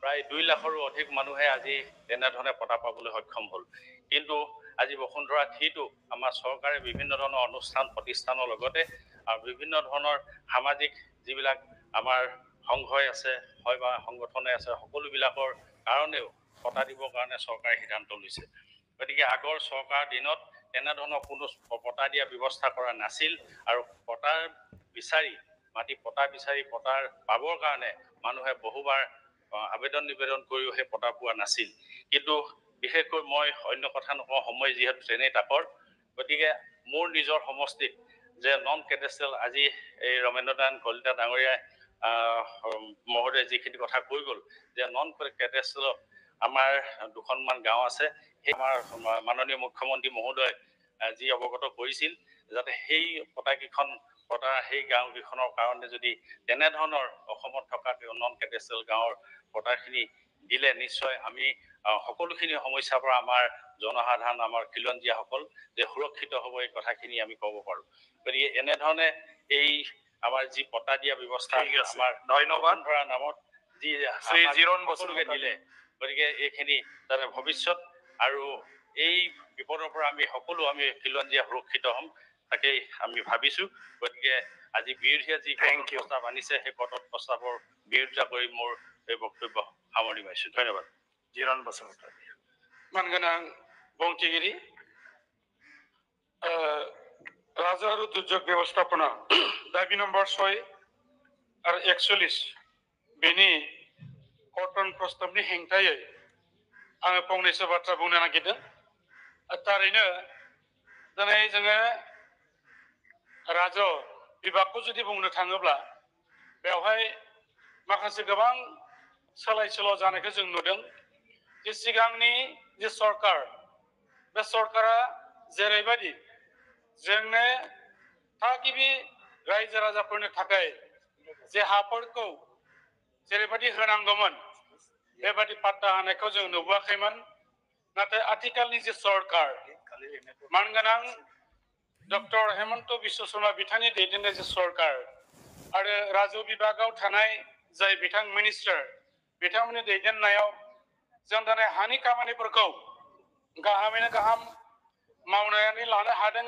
প্ৰায় 2 লাখৰো অধিক মানুহে আজি তেনেধৰণে পটা পাবলৈ সক্ষম হ'ল কিন্তু আজি বসুন্ধৰা 3টো আমাৰ চৰকাৰে বিভিন্ন ধৰণৰ অনুষ্ঠান প্ৰতিষ্ঠানৰ লগতে আৰু বিভিন্ন ধৰণৰ সামাজিক যিবিলাক আমাৰ সংঘই আছে হয় বা সংগঠনে আছে সকলোবিলাকৰ কাৰণেও পটা দিবৰ কাৰণে চৰকাৰে সিদ্ধান্ত লৈছে গতিকে আগৰ চৰকাৰ দিনত তেনেধৰণৰ কোনো পটা দিয়া ব্যৱস্থা কৰা নাছিল আৰু পটাৰ বিচাৰি মাটি পটা বিচাৰি পটাৰ পাবৰ কাৰণে মানুহে বহুবাৰ আবেদন নিবেদন কৰিও সেই পটা পোৱা নাছিল কিন্তু বিশেষকৈ মই অন্য কথা নকওঁ সময় যিহেতু তেনেই তাকৰ গতিকে মোৰ নিজৰ সমষ্টিত যে নন কেডেষ্ট্ৰিয়েল আজি এই ৰমেন্দ্ৰ নাৰায়ণ কলিতা ডাঙৰীয়াই মহোদয়ে যিখিনি কথা কৈ গ'ল যে নন কেডেষ্ট্ৰিয়েলত আমাৰ দুখনমান গাঁও আছে সেই আমাৰ মাননীয় মুখ্যমন্ত্ৰী মহোদয় যি অৱগত কৰিছিল যাতে সেই পটাকেইখন পটা সেই গাঁওকেইখনৰ কাৰণে যদি তেনেধৰণৰ অসমত থকা নন কেডেষ্ট্ৰিয়েল গাঁৱৰ পটাখিনি দিলে নিশ্চয় আমি সকলোখিনি সমস্যাৰ পৰা আমাৰ জনসাধাৰণ আমাৰ খিলঞ্জীয়াসকল যে সুৰক্ষিত হ'ব এই কথাখিনি আমি ক'ব পাৰোঁ গতিকে এনেধৰণে এই আমাৰ যি পটা দিয়া ব্যৱস্থা আমাৰ ধন্যবাদ ধৰা নামত যি শ্ৰী জিৰণ বসুকে দিলে গতিকে এইখিনি তাতে ভৱিষ্যত আৰু এই বিপদৰ পৰা আমি সকলো আমি খিলঞ্জীয়া সুৰক্ষিত হ'ম তাকেই আমি ভাবিছোঁ গতিকে আজি বিৰোধীয়ে যি প্ৰস্তাৱ আনিছে সেই কটক প্ৰস্তাৱৰ বিৰোধিতা কৰি মোৰ এই বক্তব্য সামৰণি মাৰিছোঁ ধন্যবাদ জিৰণ বসুমতাৰী মানগোনাं बुंथिगिरि राजा और दुर्योग व्यवस्थापना दाबी नम्बर 6 और 41 बेनि कर्तन प्रस्तावनि हेंथायै आङो फंनैसो बाथ्रा बुंनो नागिरदों थारैनो दिनै जोङो राजो बिभागखौ जुदि बुंनो थाङोब्ला बेवहाय माखासे गोबां सोलाय सोल' जानायखौ जों नुदों जे सिगांनि जे सरकार बे सरकारा जेरैबायदि जोंनो थागिबि रायजो राजाफोरनो थाखाय जे हाफोरखौ जेरैबायदि होनांगौमोन बेबायदि पाट्टा होनायखौ जों नुबोआखैमोन नाथाय आथिखालनि जे सरकार मानगोनां डक्टर हेमन्त बिश्व शर्मा बिथांनि दैदेननाय जे सरकार आरो राजो बिभागाव थानाय जाय बिथां मिनिस्टार बिथांमोननि दैदेननायाव जों दिनै हानि खामानिफोरखौ गाहामैनो गाहाम मावनानै लानो हादों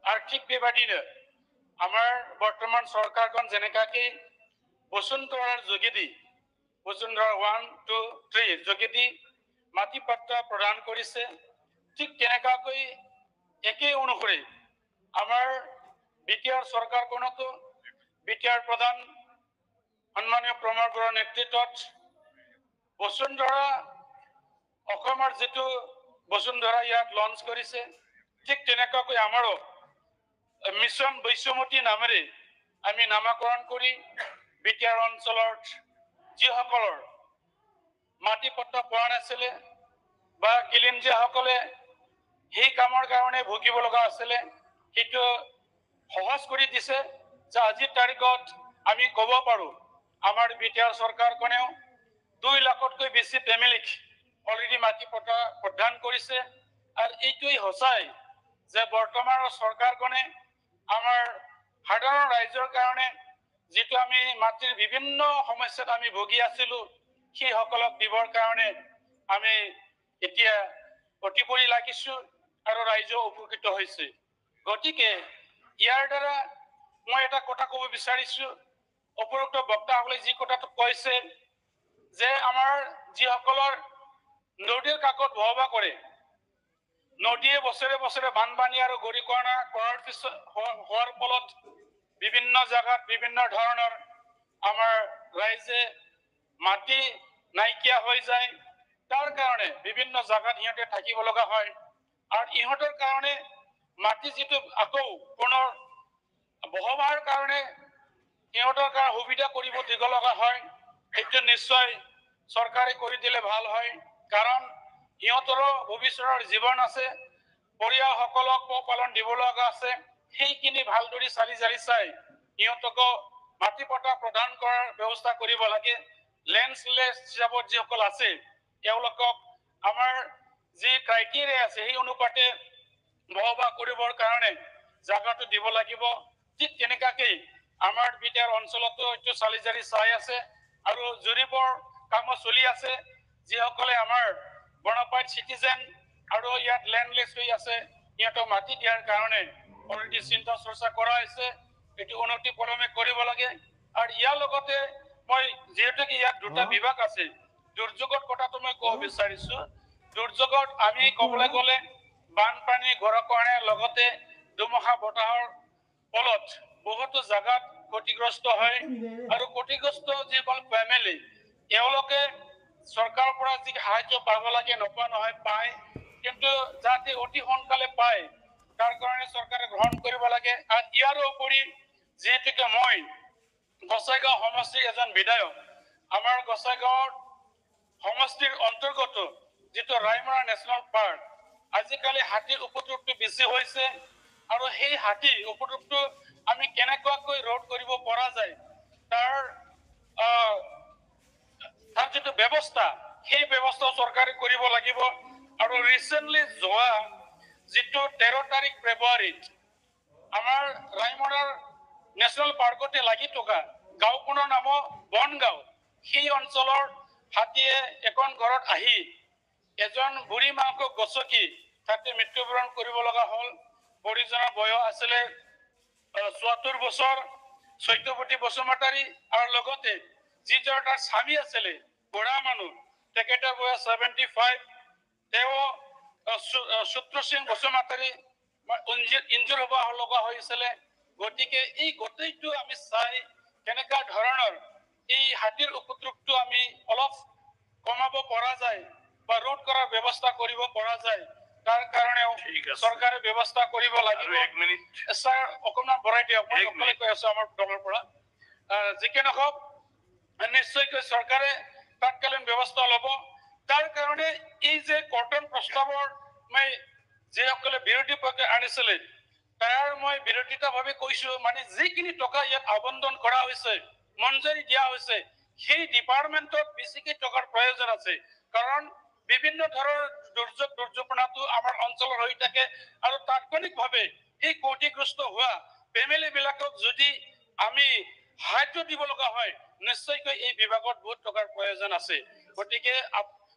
आरो थिग बेबादिनो আমাৰ বৰ্তমান চৰকাৰখন যেনেকাকি বসুন্ধৰাৰ যোগেদি বসুন্ধৰা 1, 2, 3 যোগেদি মাটি পট্টা প্ৰদান কৰিছে ঠিক তেনেকাকৈ একে অনুসৰি আমাৰ বিটিআৰ চৰকাৰখনতো বিটিআৰ প্ৰধান সন্মানীয় প্ৰমোদ বৰুৱাৰ নেতৃত্বত বসুন্ধৰা অসমৰ যেটো বসুন্ধৰা ইয়াত লঞ্চ কৰিছে ঠিক তেনেকাকৈ আমাৰো মিছন বৈশ্যমতী নামেৰে আমি নামকৰণ কৰি বিটিআৰ অঞ্চলত যিসকলৰ মাটি পট্টা পোৱা নাছিলে বা খিলঞ্জীয়াসকলে সেই কামৰ কাৰণে ভুগিব লগা আছিলে সেইটো সহজ কৰি দিছে যে আজিৰ তাৰিখত আমি ক'ব পাৰোঁ আমাৰ বিটিআৰ চৰকাৰখনেও 2 লাখতকৈ বেছি ফেমিলিক অলৰেডি মাটি পট্টা প্ৰদান কৰিছে আৰু এইটোই সঁচাই যে বৰ্তমানৰ চৰকাৰখনে আমাৰ সাধাৰণ ৰাইজৰ কাৰণে যেটো আমি মাটিৰ বিভিন্ন সমস্যাত আমি ভুগি আছিলো সেই সকলক দিবৰ কাৰণে আমি এতিয়া অতিপৰি লাগিছো আৰু ৰাইজ উপকৃত হৈছে গতিকে ইয়াৰ দ্বাৰা মই এটা কথা ক'ব বিচাৰিছো উপৰোক্ত বক্তাসকলে যি কথাটো কৈছে যে আমাৰ যিসকলৰ নদীৰ কাকত ভবা কৰে নদীয়ে বছৰে বছৰে বানপানী আৰু গৰিকণা কৰাৰ পিছত হোৱাৰ ফলত বিভিন্ন জায়গাত বিভিন্ন ধৰণৰ আমাৰ ৰাইজে মাটি নাইকিয়া হৈ যায় তাৰ কাৰণে বিভিন্ন জায়গাত ইহঁতে থাকিব লগা হয় আৰু ইহঁতৰ কাৰণে মাটি যেটো আকৌ পুনৰ বহবাৰ কাৰণে সিহঁতৰ কাৰণে সুবিধা কৰিব দিব লগা হয়, সেইটো নিশ্চয় চৰকাৰে কৰি দিলে ভাল হয়, কাৰণ সিহঁতৰো ভৱিষ্যতৰ জীৱন আছে, পৰিয়ালসকলক পোহপালন দিব লগা আছে, সেইখিনি ভালদৰে চালি জাৰি চাই সিহঁতকো মাটি পট্টা প্ৰদান কৰাৰ ব্যৱস্থা কৰিব লাগে। লেণ্ডলেছ হিচাপত যিসকল আছে তেওঁলোকক আমাৰ যি ক্ৰাইটেৰিয়া আছে সেই অনুপাতে বসবাস কৰিবৰ কাৰণে জাগাটো দিব লাগিব। ঠিক তেনেকাকেই আমাৰ বিটাৰ অঞ্চলতো এইটো চালি জাৰি চাই আছে আৰু জৰীপৰ কামো চলি আছে। যিসকলে আমাৰ বনাফাইড চিটিজেন আৰু ইয়াত লেণ্ডলেছ হৈ আছে সিহঁতক মাটি দিয়াৰ কাৰণে অলৰেডি চিন্তা চৰ্চা কৰা হৈছে, এইটো অনতি পলমে কৰিব লাগে। আৰু ইয়াৰ লগতে মই যিহেতু ইয়াত দুটা বিভাগ আছে, দুৰ্যোগৰ কথাটো মই ক'ব বিচাৰিছো। দুৰ্যোগত আমি ক'বলৈ গ'লে বানপানী, গৰাখহনীয়াৰ লগতে ধুমুহা বতাহৰ ফলত বহুতো জাগাত ক্ষতিগ্ৰস্ত হয় আৰু ক্ষতিগ্ৰস্ত যিসকল ফেমিলি তেওঁলোকে চৰকাৰৰ পৰা যি সাহায্য পাব লাগে নোপোৱা নহয়, পায়, কিন্তু যাতে অতি সোনকালে পায় তাৰ কাৰণে চৰকাৰে গ্ৰহণ কৰিব লাগে। আৰু ইয়াৰ উপৰি যিহেতুকে মই গোসাইগাঁও সমষ্টিৰ এজন বিধায়ক, আমাৰ গোসাইগাঁৱৰ সমষ্টিৰ অন্তৰ্গত যিটো ৰায়মনা নেশ্যনেল পাৰ্ক, আজিকালি হাতীৰ উপদ্ৰৱটো বেছি হৈছে আৰু সেই হাতী উপদ্ৰৱটো আমি কেনেকুৱাকৈ ৰোধ কৰিব পৰা যায় তাৰ যিটো ব্যৱস্থা সেই ব্যৱস্থা চৰকাৰে কৰিব লাগিব। আৰু ৰিচেণ্টলি যোৱা যিটো 13 তাৰিখ ফেব্ৰুৱাৰীত আমাৰ ৰায়মনাৰ নেশ্যনেল পাৰ্কতে লাগি থকা গাঁওখনৰ নাম বনগাঁও, সেই অঞ্চলৰ হাতীয়ে এখন ঘৰত আহি এজন বুঢ়ী মাকক গছকি তাতে মৃত্যুবৰণ কৰিব লগা হ'ল। বুঢ়ীজনৰ বয়স আছিলে ৭৪ বছৰ, চৈত্যৱতী বসুমতাৰী, আৰু লগতে যিজন তাৰ স্বামী আছিলে বুঢ়া মানুহ তেখেতৰ বয়স 75, তেওঁ সূত্ৰ সিং বসুমতাৰী ইনজুৰ হ'ব লগা হৈছিলে। গতিকে এই গোটেইটো আমি চাই কেনেকুৱা ধৰণৰ এই হাতীৰ উপদ্ৰৱটো আমি অলপ কমাব পৰা যায় বা ৰোধ কৰাৰ ব্যৱস্থা কৰিব পৰা যায়, তাৰ কাৰণেও চৰকাৰে ব্যৱস্থা কৰিব লাগিব। ছাৰ অকণমান বঢ়াই দিয়ক, মই অকলে কৈ আছো আমাৰ দলৰ পৰা। যিকি নহওক নিশ্চয়কৈ চৰকাৰে তৎকালীন ব্যৱস্থা ল'ব। তাৰ কাৰণে এই যে কৰ্তন প্ৰস্তাৱৰ মই যিসকলে বিৰোধী পক্ষে আনিছিলে তাৰ মই বিৰোধিতাভাৱে কৈছো, মানে যিখিনি টকা ইয়াত আবণ্টন কৰা হৈছে, মঞ্জুৰি দিয়া হৈছে, সেই ডিপাৰ্টমেণ্টত বেছিকৈ টকাৰ প্ৰয়োজন আছে। কাৰণ বিভিন্ন ধৰণৰ দুৰ্যোগনাটো আমাৰ অঞ্চলৰ হৈ থাকে আৰু তাৎক্ষণিকভাৱে এই ক্ষতিগ্ৰস্ত হোৱা ফেমিলি বিলাকক যদি আমি সাহায্য দিব লগা হয়, নিশ্চয়কৈ এই বিভাগত বহুত টকাৰ প্ৰয়োজন আছে। গতিকে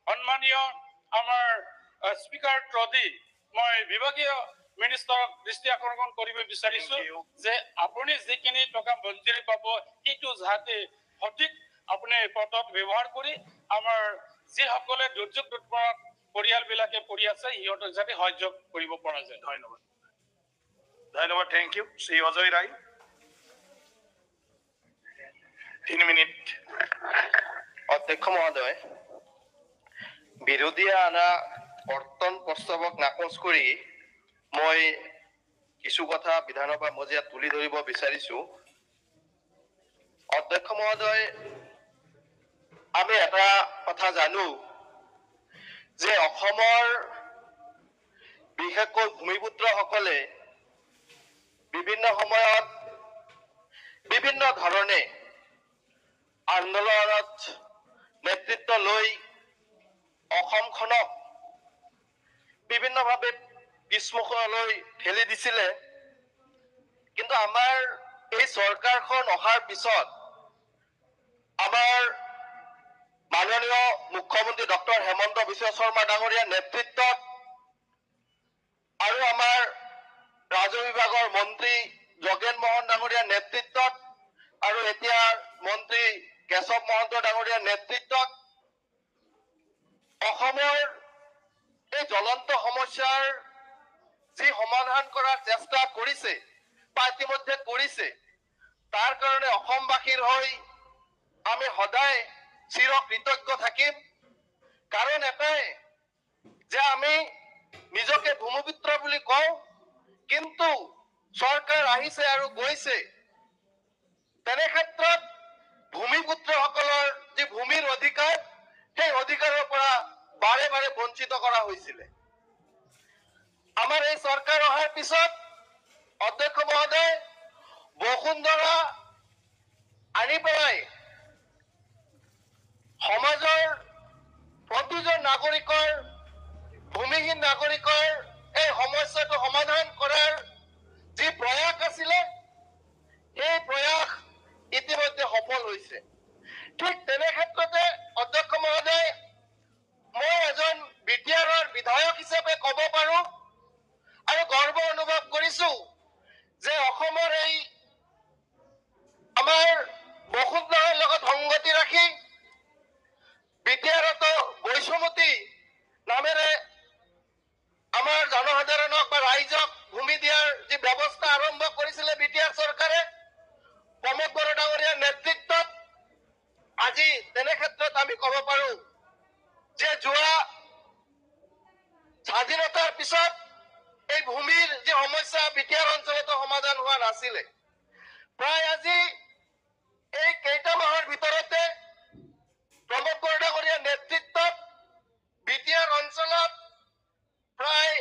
সন্মানীয় আমাৰ স্পিকাৰ ট্ৰডি মই বিভাগীয় মিনিষ্টাৰক দৃষ্টি আকৰ্ষণ কৰিব বিচাৰিছো যে আপুনি যিখিনি টকা মঞ্জুৰি পাব সেইটো যাতে সঠিক আপুনি পথত ব্যৱহাৰ কৰি আমাৰ যিসকলে দুৰ্যোগ পৰিয়াল বিলাকে পৰি আছে সিহঁতক যাতে সাহায্য কৰিব পৰা যায়। ধন্যবাদ। ধন্যবাদ, থেংক ইউ। শ্ৰী অজয় ৰায়, 3 মিনিট। অধ্যক্ষ মহোদয়, বিৰোধীয়ে অনা কৰ্তন প্ৰস্তাৱক নাকচ কৰি মই কিছু কথা বিধানসভা মজিয়াত তুলি ধৰিব বিচাৰিছো। অধ্যক্ষ মহোদয়, আমি এটা কথা জানো যে অসমৰ বিশেষকৈ ভূমিপুত্ৰসকলে বিভিন্ন সময়ত বিভিন্ন ধৰণে আন্দোলনত নেতৃত্ব লৈ অসমখনক বিভিন্নভাৱে পিছমুখলৈ ঠেলি দিছিলে। কিন্তু আমাৰ এই চৰকাৰখন অহাৰ পিছত আমাৰ মাননীয় মুখ্যমন্ত্ৰী ডক্টৰ হেমন্ত বিশ্ব শৰ্মা ডাঙৰীয়াৰ নেতৃত্বত আৰু আমাৰ ৰাজহ বিভাগৰ মন্ত্ৰী যোগেন মোহন ডাঙৰীয়াৰ নেতৃত্বত আৰু এতিয়া মন্ত্ৰী কেশৱ মহন্ত ডাঙৰীয়াৰ নেতৃত্বত অসমৰ এই জ্বলন্ত সমস্যাৰ যি সমাধান কৰাৰ চেষ্টা কৰিছে বা ইতিমধ্যে কৰিছে, তাৰ কাৰণে অসমবাসীৰ হৈ আমি সদায় চিৰ কৃতজ্ঞ থাকিম। কাৰণ এটাই যে আমি নিজকে ভূমিপুত্ৰ বুলি কওঁ, কিন্তু চৰকাৰ আহিছে আৰু গৈছে, তেনে ক্ষেত্ৰত ভূমিপুত্ৰসকলৰ যি ভূমিৰ অধিকাৰ, সেই অধিকাৰৰ পৰা বাৰে বাৰে বঞ্চিত কৰা হৈছিলে। আমাৰ এই চৰকাৰ অহাৰ পিছত অধ্যক্ষ মহোদয় বসুন্ধৰা আনি পেলাই সমাজৰ প্ৰতিজন নাগৰিকৰ, ভূমিহীন নাগৰিকৰ এই সমস্যাটো সমাধান কৰাৰ যি প্ৰয়াস আছিলে, সেই প্ৰয়াস ইতিমধ্যে সফল হৈছে। ঠিক তেনে ক্ষেত্ৰতে অধ্যক্ষ মহোদয়, মই এজন বিটিআৰৰ বিধায়ক হিচাপে ক'ব পাৰো আৰু গৰ্ব অনুভৱ কৰিছো যে অসমৰ এই আমাৰ বসুন্ধৰাৰ লগত সংগতি ৰাখি বিটিআৰতো বৈষমতী নামেৰে আমাৰ জনসাধাৰণক বা ৰাইজক ভূমি দিয়াৰ যি ব্যৱস্থা আৰম্ভ কৰিছিলে বিটিআৰ চৰকাৰে প্ৰমোদ বড়ো ডাঙৰীয়াৰ নেতৃত্বত, আজি তেনে ক্ষেত্ৰত আমি ক'ব পাৰো যে যোৱা স্বাধীনতাৰ পিছত এই ভূমিৰ যি সমস্যা বিটিআৰ অঞ্চলতো সমাধান হোৱা নাছিলে। প্ৰায় আজি এই কেইটা মাহৰ ভিতৰতে প্ৰমোদ বড়ো ডাঙৰীয়াৰ নেতৃত্বত বিটিআৰ অঞ্চলত প্ৰায়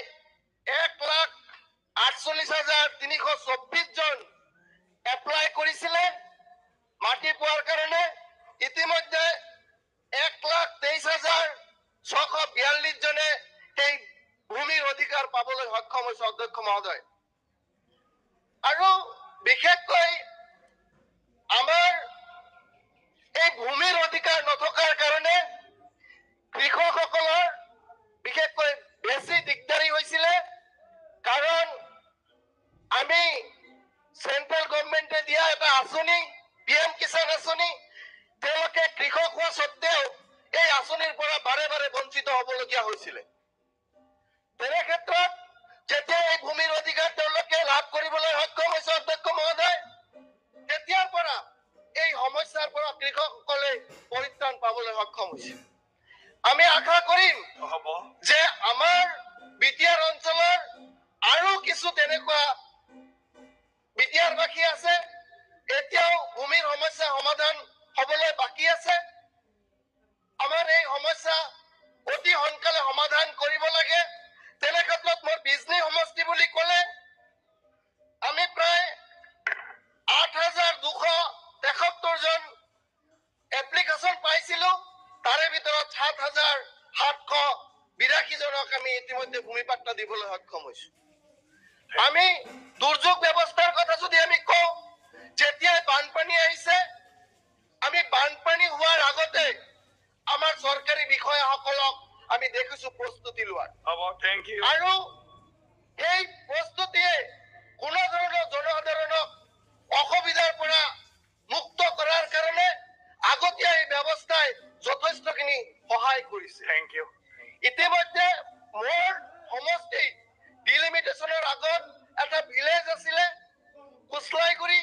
1,48,324 জন এপ্লাই কৰিছিলে মাটি পোৱাৰ কাৰণে। ইতিমধ্যে 1,23,642 জনে সেই ভূমিৰ অধিকাৰ পাবলৈ সক্ষম হৈছে অধ্যক্ষ মহোদয়। আৰু বিশেষকৈ আমাৰ এই ভূমিৰ অধিকাৰ নথকাৰ কাৰণে কৃষকসকলৰ বিশেষকৈ বেছি দিগদাৰী হৈছিলে, কাৰণ আমি চেন্ট্ৰেল গভৰ্ণমেণ্টে দিয়া এটা আঁচনি, PM কিষাণ আঁচনি, তেওঁলোকে কৃষক হোৱা স্বত্তেও এই আঁচনিৰ পৰা বাৰে বাৰে বঞ্চিত হ'বলগীয়া হৈছিলে। তেনে ক্ষেত্ৰত যেতিয়া এই ভূমিৰ অধিকাৰ তেওঁলোকে লাভ কৰিবলৈ সক্ষম হৈছে অধ্যক্ষ মহোদয়, তেতিয়াৰ পৰা এই সমস্যাৰ পৰা কৃষকসকলে পৰিত্ৰাণ পাবলৈ সক্ষম হৈছে। আমি আশা কৰিম যে আমাৰ বিটিআৰ অঞ্চলৰ আৰু কিছু তেনেকুৱা বিটিআৰবাসী আছে, এতিয়াও ভূমিৰ সমস্যা সমাধান হ'বলৈ বাকী আছে। আমাৰ এই সমস্যা অতি সোনকালে সমাধান কৰিব লাগে। তেনে ক্ষেত্ৰত মই বিজনী সমষ্টি বুলি ক'লে আমি প্ৰায় 8,273 জন এপ্লিকেশ্যন পাইছিলো, তাৰে ভিতৰত 7,782 জনক আমি ইতিমধ্যে ভূমি পাট্টা দিবলৈ সক্ষম হৈছো। আমি দুৰ্যোগ ব্যৱস্থাৰ কথা যদি আমি কওঁ, যেতিয়াই বানপানী আহিছে, আমি বানপানী হোৱাৰ আগতে আমাৰ চৰকাৰী বিষয়াসকলক আমি দেখিছো প্ৰস্তুতি লোৱাৰ। আৰু সেই প্ৰস্তুতিয়ে কোনো ধৰণৰ জনসাধাৰণক অসুবিধাৰ পৰা মুক্ত কৰাৰ কাৰণে আগতীয়া এই ব্যৱস্থাই যথেষ্টখিনি সহায় কৰিছে। ইতিমধ্যে মোৰ সমষ্টি ডিলিমিটেশ্যনৰ আগত এটা ভিলেজ আছিলে কুচলাইগুৰি,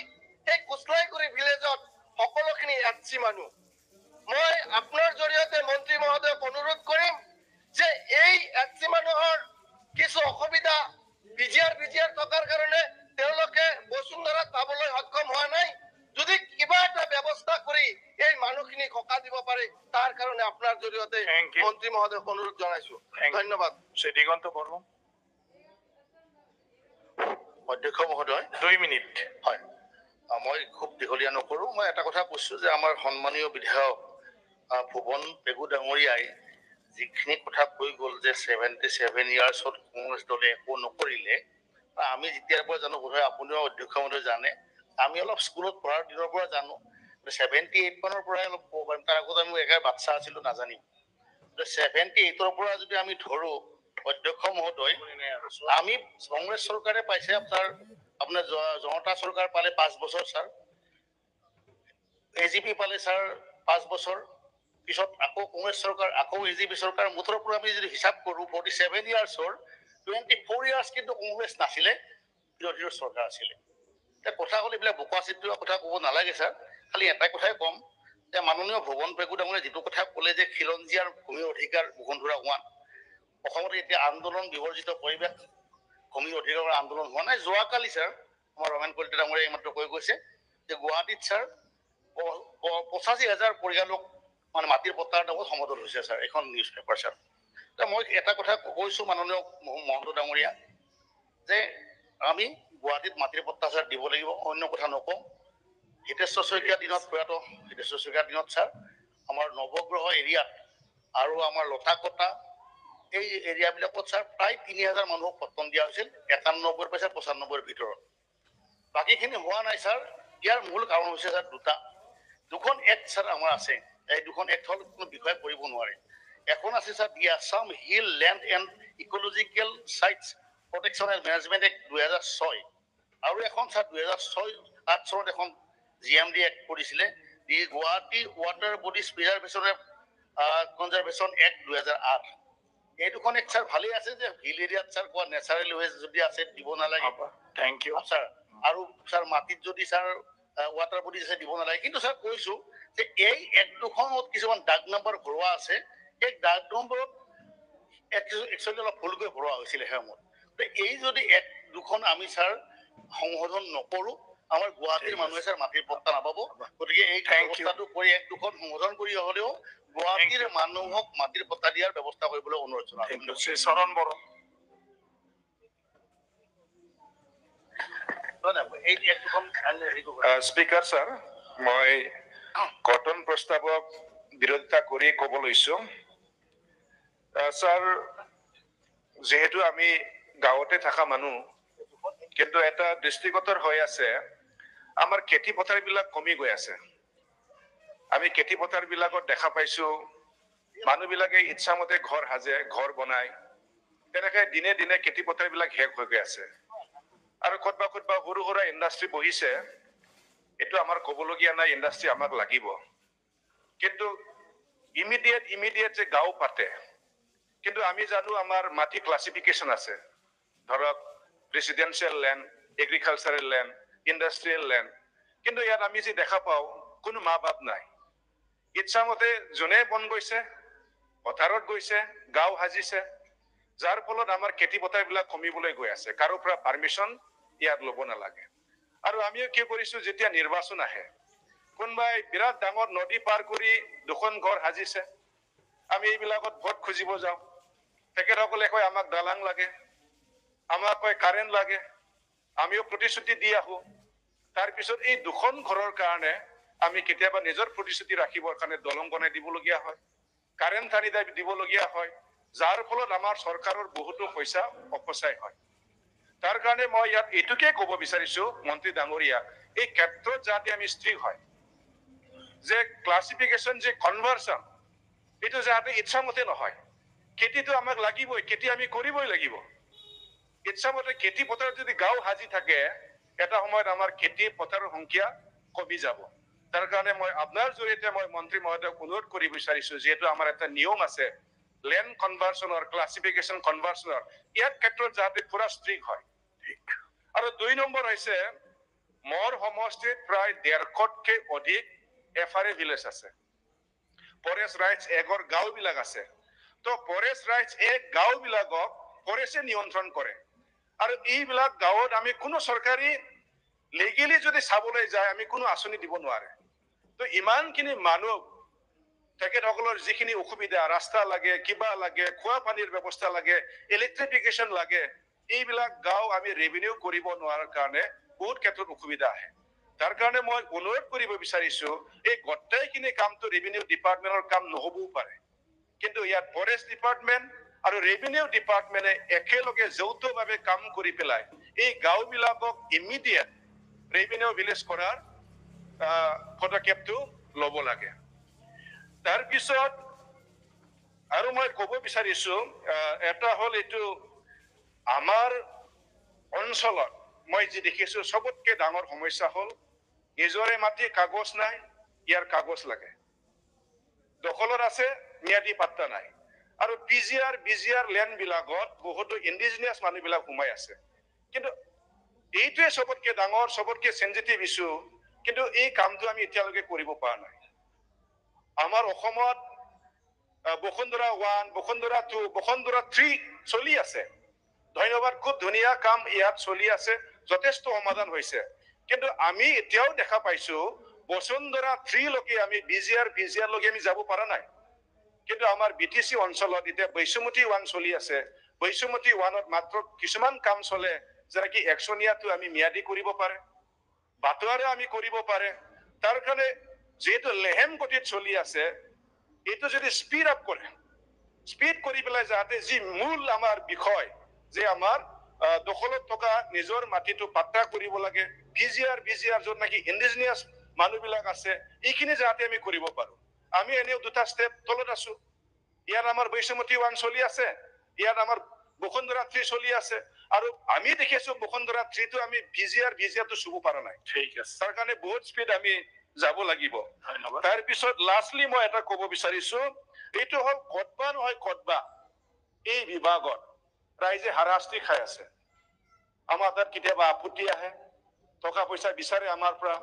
সেই কুচলাইগুৰি ভিলেজত সকলোখিনি এছচি মানুহ। মই আপোনাৰ জৰিয়তে মন্ত্ৰী মহোদয়ক অনুৰোধ কৰিম যে এই এছচি মানুহৰ কিছু অসুবিধা বিজিআৰ থকাৰ কাৰণে তেওঁলোকে বসুন্ধৰাত পাবলৈ সক্ষম হোৱা নাই। যদি কিবা এটা ব্যৱস্থা কৰি এই মানুহখিনিক সকাহ দিব পাৰে, তাৰ কাৰণে আপোনাৰ জৰিয়তে মন্ত্ৰী মহোদয়ক অনুৰোধ জনাইছো। ধন্যবাদ। দিগন্ত বড়ো। অধ্যক্ষ মহোদয়, 2 মিনিট। হয়, মই খুব দীঘলীয়া নকৰো। মই এটা কথা কৈছো যে আমাৰ সন্মানীয় বিধায়ক ভুৱন পেগু ডাঙৰীয়াই যিখিনি কথা কৈ গ'ল যে 77 ইয়াৰ্ছত কংগ্ৰেছ দলে একো নকৰিলে, আমি যেতিয়াৰ পৰা জানো, বোধহয় আপুনিও অধ্যক্ষ মহোদয় জানে, আমি অলপ স্কুলত পঢ়াৰ দিনৰ পৰা জানো, 78 মানৰ পৰাই অলপ ক'ব পাৰিম। তাৰ আগত আমি একেবাৰে বাচ্চা আছিলো, নাজানিম। 78ৰ পৰা যদি আমি ধৰো অধ্যক্ষ মহোদয়, আমি কংগ্ৰেছ চৰকাৰে পাইছে আপোনাৰ জনতা চৰকাৰ পালে 5 বছৰ ছাৰ, AGP পালে ছাৰ 5 বছৰ, পিছত আকৌ কংগ্ৰেছ চৰকাৰ, আকৌ AGP চৰকাৰ, মুঠৰ পৰা আমি যদি হিচাপ কৰো 47 ইয়াৰ্ছৰ 24 ইয়াৰ্ছ কিন্তু কংগ্ৰেছ নাছিলে, বিৰোধীৰ চৰকাৰ আছিলে। কথা হ'ল এইবিলাক বোকা চিটোৱা কথা ক'ব নালাগে ছাৰ। খালি এটাই কথাই ক'ম যে মাননীয় ভুৱন পেগু ডাঙৰীয়াই যিটো কথা ক'লে যে খিলঞ্জীয়াৰ ভূমি অধিকাৰ বসুন্ধৰা 1, অসমত এতিয়া আন্দোলন বিবৰ্জিত পৰিৱেশ, ভূমি অধিকাৰৰ আন্দোলন হোৱা নাই। যোৱাকালি ছাৰ আমাৰ ৰমেন কলিতা ডাঙৰীয়াই এইমাত্ৰ কৈ গৈছে যে গুৱাহাটীত ছাৰ 85,000 পৰিয়ালক মানে মাটিৰ পট্টাৰ নামত সমদল হৈছে ছাৰ এখন নিউজ পেপাৰ ছাৰ। মই এটা কথা কৈছোঁ মাননীয় মহন্ত ডাঙৰীয়া যে আমি গুৱাহাটীত মাটিৰ পট্টা ছাৰ দিব লাগিব, অন্য কথা নকওঁ। হিতেশ্বৰ শইকীয়াৰ দিনত প্ৰয়াত হিতেশ্বৰ শইকীয়াৰ দিনত ছাৰ আমাৰ নৱগ্ৰহ এৰিয়াত আৰু আমাৰ লতাকটা এই এৰিয়াবিলাকত ছাৰ প্ৰায় 3,000 মানুহক পট্টন দিয়া হৈছিল 91 পইচা 95 ভিতৰত। বাকীখিনি হোৱা নাই ছাৰ। ইয়াৰ মূল কাৰণ হৈছে ছাৰ দুখন এক্ট ছাৰ আমাৰ আছে। এই দুখন এক্ট হ'ল কোনো বিষয়ে কৰিব নোৱাৰে। এখন আছে sir the Assam hill land and ecological sites protection and management act 2006 আৰু এখন ছাৰ 2008 চনত এখন GMD এক্ট কৰিছিলে the Guwahati water bodies preservation conservation act 2008। এই দুখন এক্ট ছাৰ ভালেই আছে যে হিল এৰিয়াত ছাৰ কোৱা নেচাৰেল ৱেষ্ট যদি আছে দিব নালাগে। থেংক ইউ ছাৰ আৰু ছাৰ মাটিত যদি ছাৰ ৱাটাৰ বডিজ আছে দিব নালাগে। কিন্তু ছাৰ কৈছোঁ যে এই এক্ট দুখনত কিছুমান ডাগ নম্বৰ ভৰোৱা আছে। এই ডাগ নম্বৰত একচুৱেলি অলপ ভুলকৈ ভৰোৱা হৈছিলে সেই সময়ত। এই যদি এক্ট দুখন আমি ছাৰ সংশোধন নকৰোঁ আমাৰ গুৱাহাটীৰ মানুহে ছাৰ মাটিৰ পট্টা নাপাব। গতিকে এই ব্যৱস্থাটো কৰি এক দুখন সংশোধন কৰি হ'লেও গুৱাহাটীৰ মানুহক মাটিৰ পট্টা দিয়াৰ ব্যৱস্থা কৰিবলৈ অনুৰোধ জনালোঁ। চৰণ বড়ো এই এক দুখন স্পীকাৰ ছাৰ, মই কৰ্তন প্ৰস্তাৱক বিৰোধিতা কৰি ক'ব লৈছো। ছাৰ, যিহেতু আমি গাঁৱতে থকা মানুহ, কিন্তু এটা দৃষ্টিগতৰ হৈ আছে আমাৰ খেতি পথাৰবিলাক কমি গৈ আছে। আমি খেতি পথাৰবিলাকত দেখা পাইছো মানুহবিলাকে ইচ্ছামতে ঘৰ সাজে, ঘৰ বনায়, তেনেকে দিনে দিনে খেতি পথাৰবিলাক শেষ হৈ গৈ আছে। আৰু ক'তবা সৰু সুৰা ইণ্ডাষ্ট্ৰী বহিছে, এইটো আমাৰ ক'বলগীয়া নাই, ইণ্ডাষ্ট্ৰী আমাক লাগিব। কিন্তু ইমিডিয়েট যে গাঁও পাতে, কিন্তু আমি জানো আমাৰ মাটি ক্লাছিফিকেশ্যন আছে, ধৰক residential land, agricultural land, industrial land. কিন্তু ইয়াত আমি যি দেখা পাওঁ কোনো মা বাপ নাই। ইচ্ছামতে যোনে বন গৈছে, পথাৰত গৈছে, গাঁও সাজিছে, যাৰ ফলত আমাৰ খেতি পথাৰবিলাক কমিবলৈ গৈ আছে। কাৰো পৰা পাৰ্মিশ্যন ইয়াত ল'ব নালাগে। আৰু আমিও কি কৰিছো, যেতিয়া নিৰ্বাচন আহে কোনোবাই বিৰাট ডাঙৰ নদী পাৰ কৰি দুখন ঘৰ সাজিছে, আমি এইবিলাকত ভোট খুজিব যাওঁ, তেখেতসকলে কয় আমাক দালাং লাগে, আমাক কয় কাৰেণ্ট লাগে, আমিও প্ৰতিশ্ৰুতি দি আহো। তাৰপিছত এই দুখন ঘৰৰ কাৰণে আমি কেতিয়াবা নিজৰ প্ৰতিশ্ৰুতি ৰাখিবৰ কাৰণে দলং বনাই দিবলগীয়া হয়, কাৰেণ্ট টানি দিবলগীয়া হয়, যাৰ ফলত আমাৰ চৰকাৰৰ বহুতো পইচা অপচয় হয়। তাৰ কাৰণে মই ইয়াত এইটোকে ক'ব বিচাৰিছো মন্ত্ৰী ডাঙৰীয়া, এই ক্ষেত্ৰত যাতে আমি স্থিৰ হয় যে ক্লাছিফিকেশ্যন যে কনভাৰ্চন, এইটো যাতে ইচ্ছামতে নহয়। খেতিটো আমাক লাগিবই, খেতি আমি কৰিবই লাগিব। ইচ্ছামতে খেতি পথাৰত যদি গাঁও সাজি থাকে, এটা সময়ত আমাৰ খেতি পথাৰৰ সংখ্যা কমি যাব। তাৰ কাৰণে মই আপোনাৰ জৰিয়তে মই মন্ত্ৰী মহোদয়ক অনুৰোধ কৰিব বিচাৰিছো, যিহেতু আমাৰ এটা নিয়ম আছে লেণ্ড কনভাৰ্চনৰ, ক্লাছিফিকেশ্যন কনভাৰ্চনৰ, ইয়াৰ ক্ষেত্ৰত যাতে পুৰা ষ্ট্ৰিক্ট হয়। আৰু 2 নম্বৰ হৈছে মোৰ সমষ্টিত প্ৰায় 150তকৈ অধিক FRA ভিলেজ আছে, ফৰেষ্ট ৰাইটছ এগৰ গাঁওবিলাক আছে। তো ফৰেষ্ট ৰাইটছ এক গাঁওবিলাকক ফৰেষ্টে নিয়ন্ত্ৰণ কৰে। আৰু এইবিলাক গাঁৱত আমি কোনো চৰকাৰী লিগেলি যদি চাবলৈ যায় আমি কোনো আঁচনি দিব নোৱাৰে। তো ইমানখিনি মানুহ, তেখেতসকলৰ যিখিনি অসুবিধা, ৰাস্তা লাগে, কিবা লাগে, খোৱা পানীৰ ব্যৱস্থা লাগে, ইলেক্ট্ৰিফিকেশ্যন লাগে, এইবিলাক গাঁও আমি ৰেভিনিউ কৰিব নোৱাৰাৰ কাৰণে বহুত ক্ষেত্ৰত অসুবিধা আহে। তাৰ কাৰণে মই অনুৰোধ কৰিব বিচাৰিছো, এই গোটেইখিনি কামটো ৰেভিনিউ ডিপাৰ্টমেণ্টৰ কাম নহবও পাৰে, কিন্তু ইয়াত ফৰেষ্ট ডিপাৰ্টমেণ্ট আৰু ৰেভিনিউ ডিপাৰ্টমেণ্টে একেলগে যৌথভাৱে কাম কৰি পেলাই এই গাঁওবিলাকক ইমিডিয়েট ৰেভিনিউ ভিলেজ কৰাৰ পদক্ষেপটো ল'ব লাগে। তাৰপিছত আৰু মই ক'ব বিচাৰিছো, এটা হ'ল এইটো আমাৰ অঞ্চলত মই যি দেখিছো চবতকে ডাঙৰ সমস্যা হ'ল নিজৰে মাটি কাগজ নাই, ইয়াৰ কাগজ লাগে, দখলত আছে, ম্যাদী পাত্তা নাই। আৰু BGR লেণ্ডবিলাকত বহুতো ইণ্ডিজিনিয়াছ মানুহবিলাক সোমাই আছে। কিন্তু এইটোৱে চবতকে ডাঙৰ, চবতকে চেঞ্চিটিভ ইছ্যু, কিন্তু এই কামটো আমি এতিয়ালৈকে কৰিব পৰা নাই। আমাৰ অসমত বসুন্ধৰা 1, বসুন্ধৰা 2, বসুন্ধৰা 3 চলি আছে। ধন্যবাদ, খুব ধুনীয়া কাম ইয়াত চলি আছে, যথেষ্ট সমাধান হৈছে। কিন্তু আমি এতিয়াও দেখা পাইছো বসুন্ধৰা 3 লৈকে আমি বিজিআৰ লৈকে আমি যাব পৰা নাই। কিন্তু আমাৰ BTC অঞ্চলত এতিয়া বৈষ্ণৱতী 1 চলি আছে। বৈষ্ণৱতী 1ত মাত্ৰ কিছুমান কাম চলে, যেনেকি একশনীয়াটো আমি ম্যাদী কৰিব পাৰে, বাটুৱাৰে আমি কৰিব পাৰে। তাৰ কাৰণে যেহেতু লেহেম গতিত চলি আছে, এইটো যদি স্পীড আপ কৰে, স্পীড কৰি পেলাই যাতে যি মূল আমাৰ বিষয় যে আমাৰ দখলত থকা নিজৰ মাটিটো পাট্টা কৰিব লাগে, বিজিআৰ য'ত নেকি ইণ্ডিজিনিয়াছ মানুহবিলাক আছে, এইখিনি যাতে আমি কৰিব পাৰো। আমি এনেও 2টা ষ্টেপ তলত আছো। ইয়াত আমাৰ বৈষ্ণৱতী 1 চলি আছে, ইয়াত আমাৰ বসুন্ধৰা 3 চলি আছে, আৰু আমি দেখিছো বসুন্ধৰা 3টো আমি বিজিআৰটো চুব পৰা নাই। ঠিক আছে, তাৰ কাৰণে বহুত স্পীড আমি যাব লাগিব। ধন্যবাদ। তাৰ পিছত লাষ্টলি মই এটা ক'ব বিচাৰিছো, এইটো হ'ল কতবা নহয় কতবা এই বিভাগত ৰাইজে হাৰাশাস্তি খাই আছে। আমাৰ তাত কেতিয়াবা আপত্তি আহে, টকা পইচা বিচাৰে আমাৰ পৰা,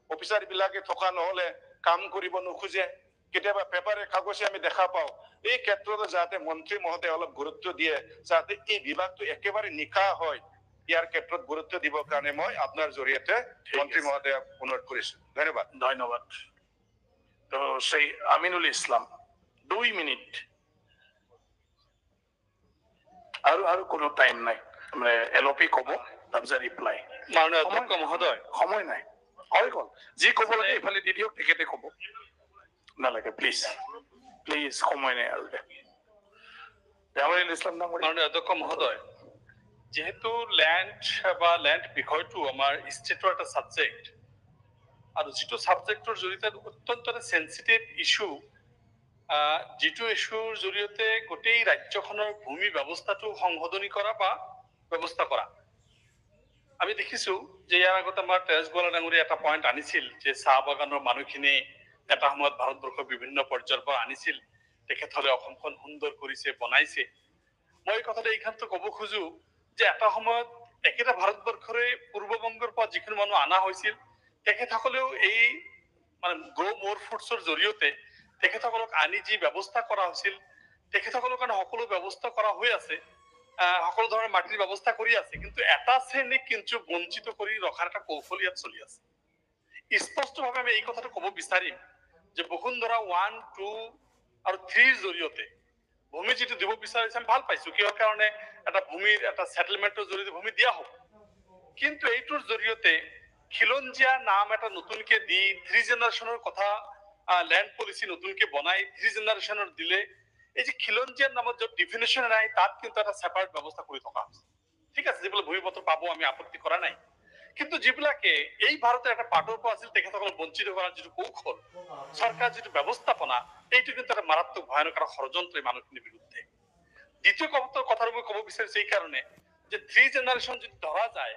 অফিচাৰ বিলাকে থকা নহলে কাম কৰিব নোখোজে, কেতিয়াবা পেপাৰে কাগজে আমি দেখা পাওঁ। এই ক্ষেত্ৰত যাতে মন্ত্ৰী মহোদয় অলপ গুৰুত্ব দিয়ে, যাতে এই বিভাগটো একেবাৰে নিকা হয়, ইয়াৰ ক্ষেত্ৰত গুৰুত্ব দিবৰ কাৰণে মই আপোনাৰ জৰিয়তে মন্ত্ৰী মহোদয়ক অনুৰোধ কৰিছো। ধন্যবাদ। ধন্যবাদ। তো সেই আমিনুল ইসলাম 2 মিনিট। আৰু কোনো টাইম নাই, মানে এলপি কব, তাৰপিছত ৰিপ্লাই। মাননীয় অধ্যক্ষ মহোদয়, সময় নাই, হৈ গল। যি কব লাগে এইফালে দি দিয়ক, তেখেতে কব। নালাগে, প্লিজ প্লিজ, সময় নাই আৰু দে। আমিনুল ইসলাম ডাঙৰীয়া। মাননীয় অধ্যক্ষ মহোদয়, যেহেতু ল্যান্ড বিষয়টো আমাৰ ষ্টেটৰ এটা সাবজেক্ট, আৰু যিটো সাবজেক্টৰ জৰিয়তে অত্যন্ত সেন্সিটিভ ইস্যু, যিটো ইস্যুৰ জৰিয়তে গোটেই ৰাজ্যখনৰ ভূমি ব্যৱস্থাটো সংশোধনী কৰা বা ব্যৱস্থা কৰা। আমি দেখিছো যে ইয়াৰ আগতে আমাৰ তেজ গোৱালা ডাঙৰীয়া এটা পইণ্ট আনিছিল যে চাহ বাগানৰ মানুহখিনি এটা সময়ত ভাৰতবৰ্ষৰ বিভিন্ন পৰ্যায়ৰ পৰা আনিছিল, তেখেতসকলে অসমখন সুন্দৰ কৰিছে, বনাইছে। মই এই কথাটো এইখানটো ক'ব খোজো যে এটা সময়ত একেটা ভাৰতবৰ্ষৰে পূৰ্ববংগৰ পৰা যিখিনি মানুহ অনা হৈছিল, তেখেতসকলেও এই মানে গ্ৰ' মোৰ ফুডছৰ জৰিয়তে তেখেতসকলক আনি যি ব্যৱস্থা কৰা হৈছিল, তেখেতসকলৰ কাৰণে সকলো ব্যৱস্থা কৰা হৈ আছে, সকলো ধৰণৰ মাটিৰ ব্যৱস্থা কৰি আছে। কিন্তু এটা শ্ৰেণীক কিন্তু বঞ্চিত কৰি ৰখাৰ এটা কৌশল ইয়াত চলি আছে। স্পষ্টভাৱে আমি এই কথাটো ক'ব বিচাৰিম যে বসুন্ধৰা 1, 2 আৰু 3ৰ জৰিয়তে ভূমি যিটো দিব বিচাৰিছে আমি ভাল পাইছো, কিহৰ কাৰণে এটা ভূমিৰ এটা সেটেলমেন্টৰ জৰিয়তে ভূমি দিয়া হ'ব। কিন্তু এইটোৰ জৰিয়তে খিলঞ্জীয়া নাম এটা নতুনকে দি 3 জেনাৰেশ্যনৰ কথা ল্যান্ড পলিচি নতুনকে বনাই 3 জেনাৰেশ্যনৰ দিলে, এই যে খিলঞ্জীয়াৰ নামত য'ত ডিফিনেশ্যন নাই, তাত কিন্তু এটা সেপাৰেট ব্যৱস্থা কৰি থকা হৈছে। ঠিক আছে, যিবিলাক ভূমিপত্ৰ পাব আমি আপত্তি কৰা নাই, কিন্তু যিবিলাকে এই ভাৰতৰ এটা পাৰ্টৰ পৰা আছিল, তেখেতসকলক বঞ্চিত কৰাৰ যিটো কৌশল, চৰকাৰ যিটো ব্যৱস্থাপনা, এইটো কিন্তু এটা মাৰাত্মক ভয়ানক এটা ষড়যন্ত্ৰ এই মানুহখিনিৰ বিৰুদ্ধে। দ্বিতীয় কথাটো মই ক'ব বিচাৰিছো এই কাৰণে যে 3 জেনাৰেশ্যন যদি ধৰা যায়,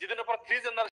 যিদিনৰ পৰা 3 জেনাৰেশ্যন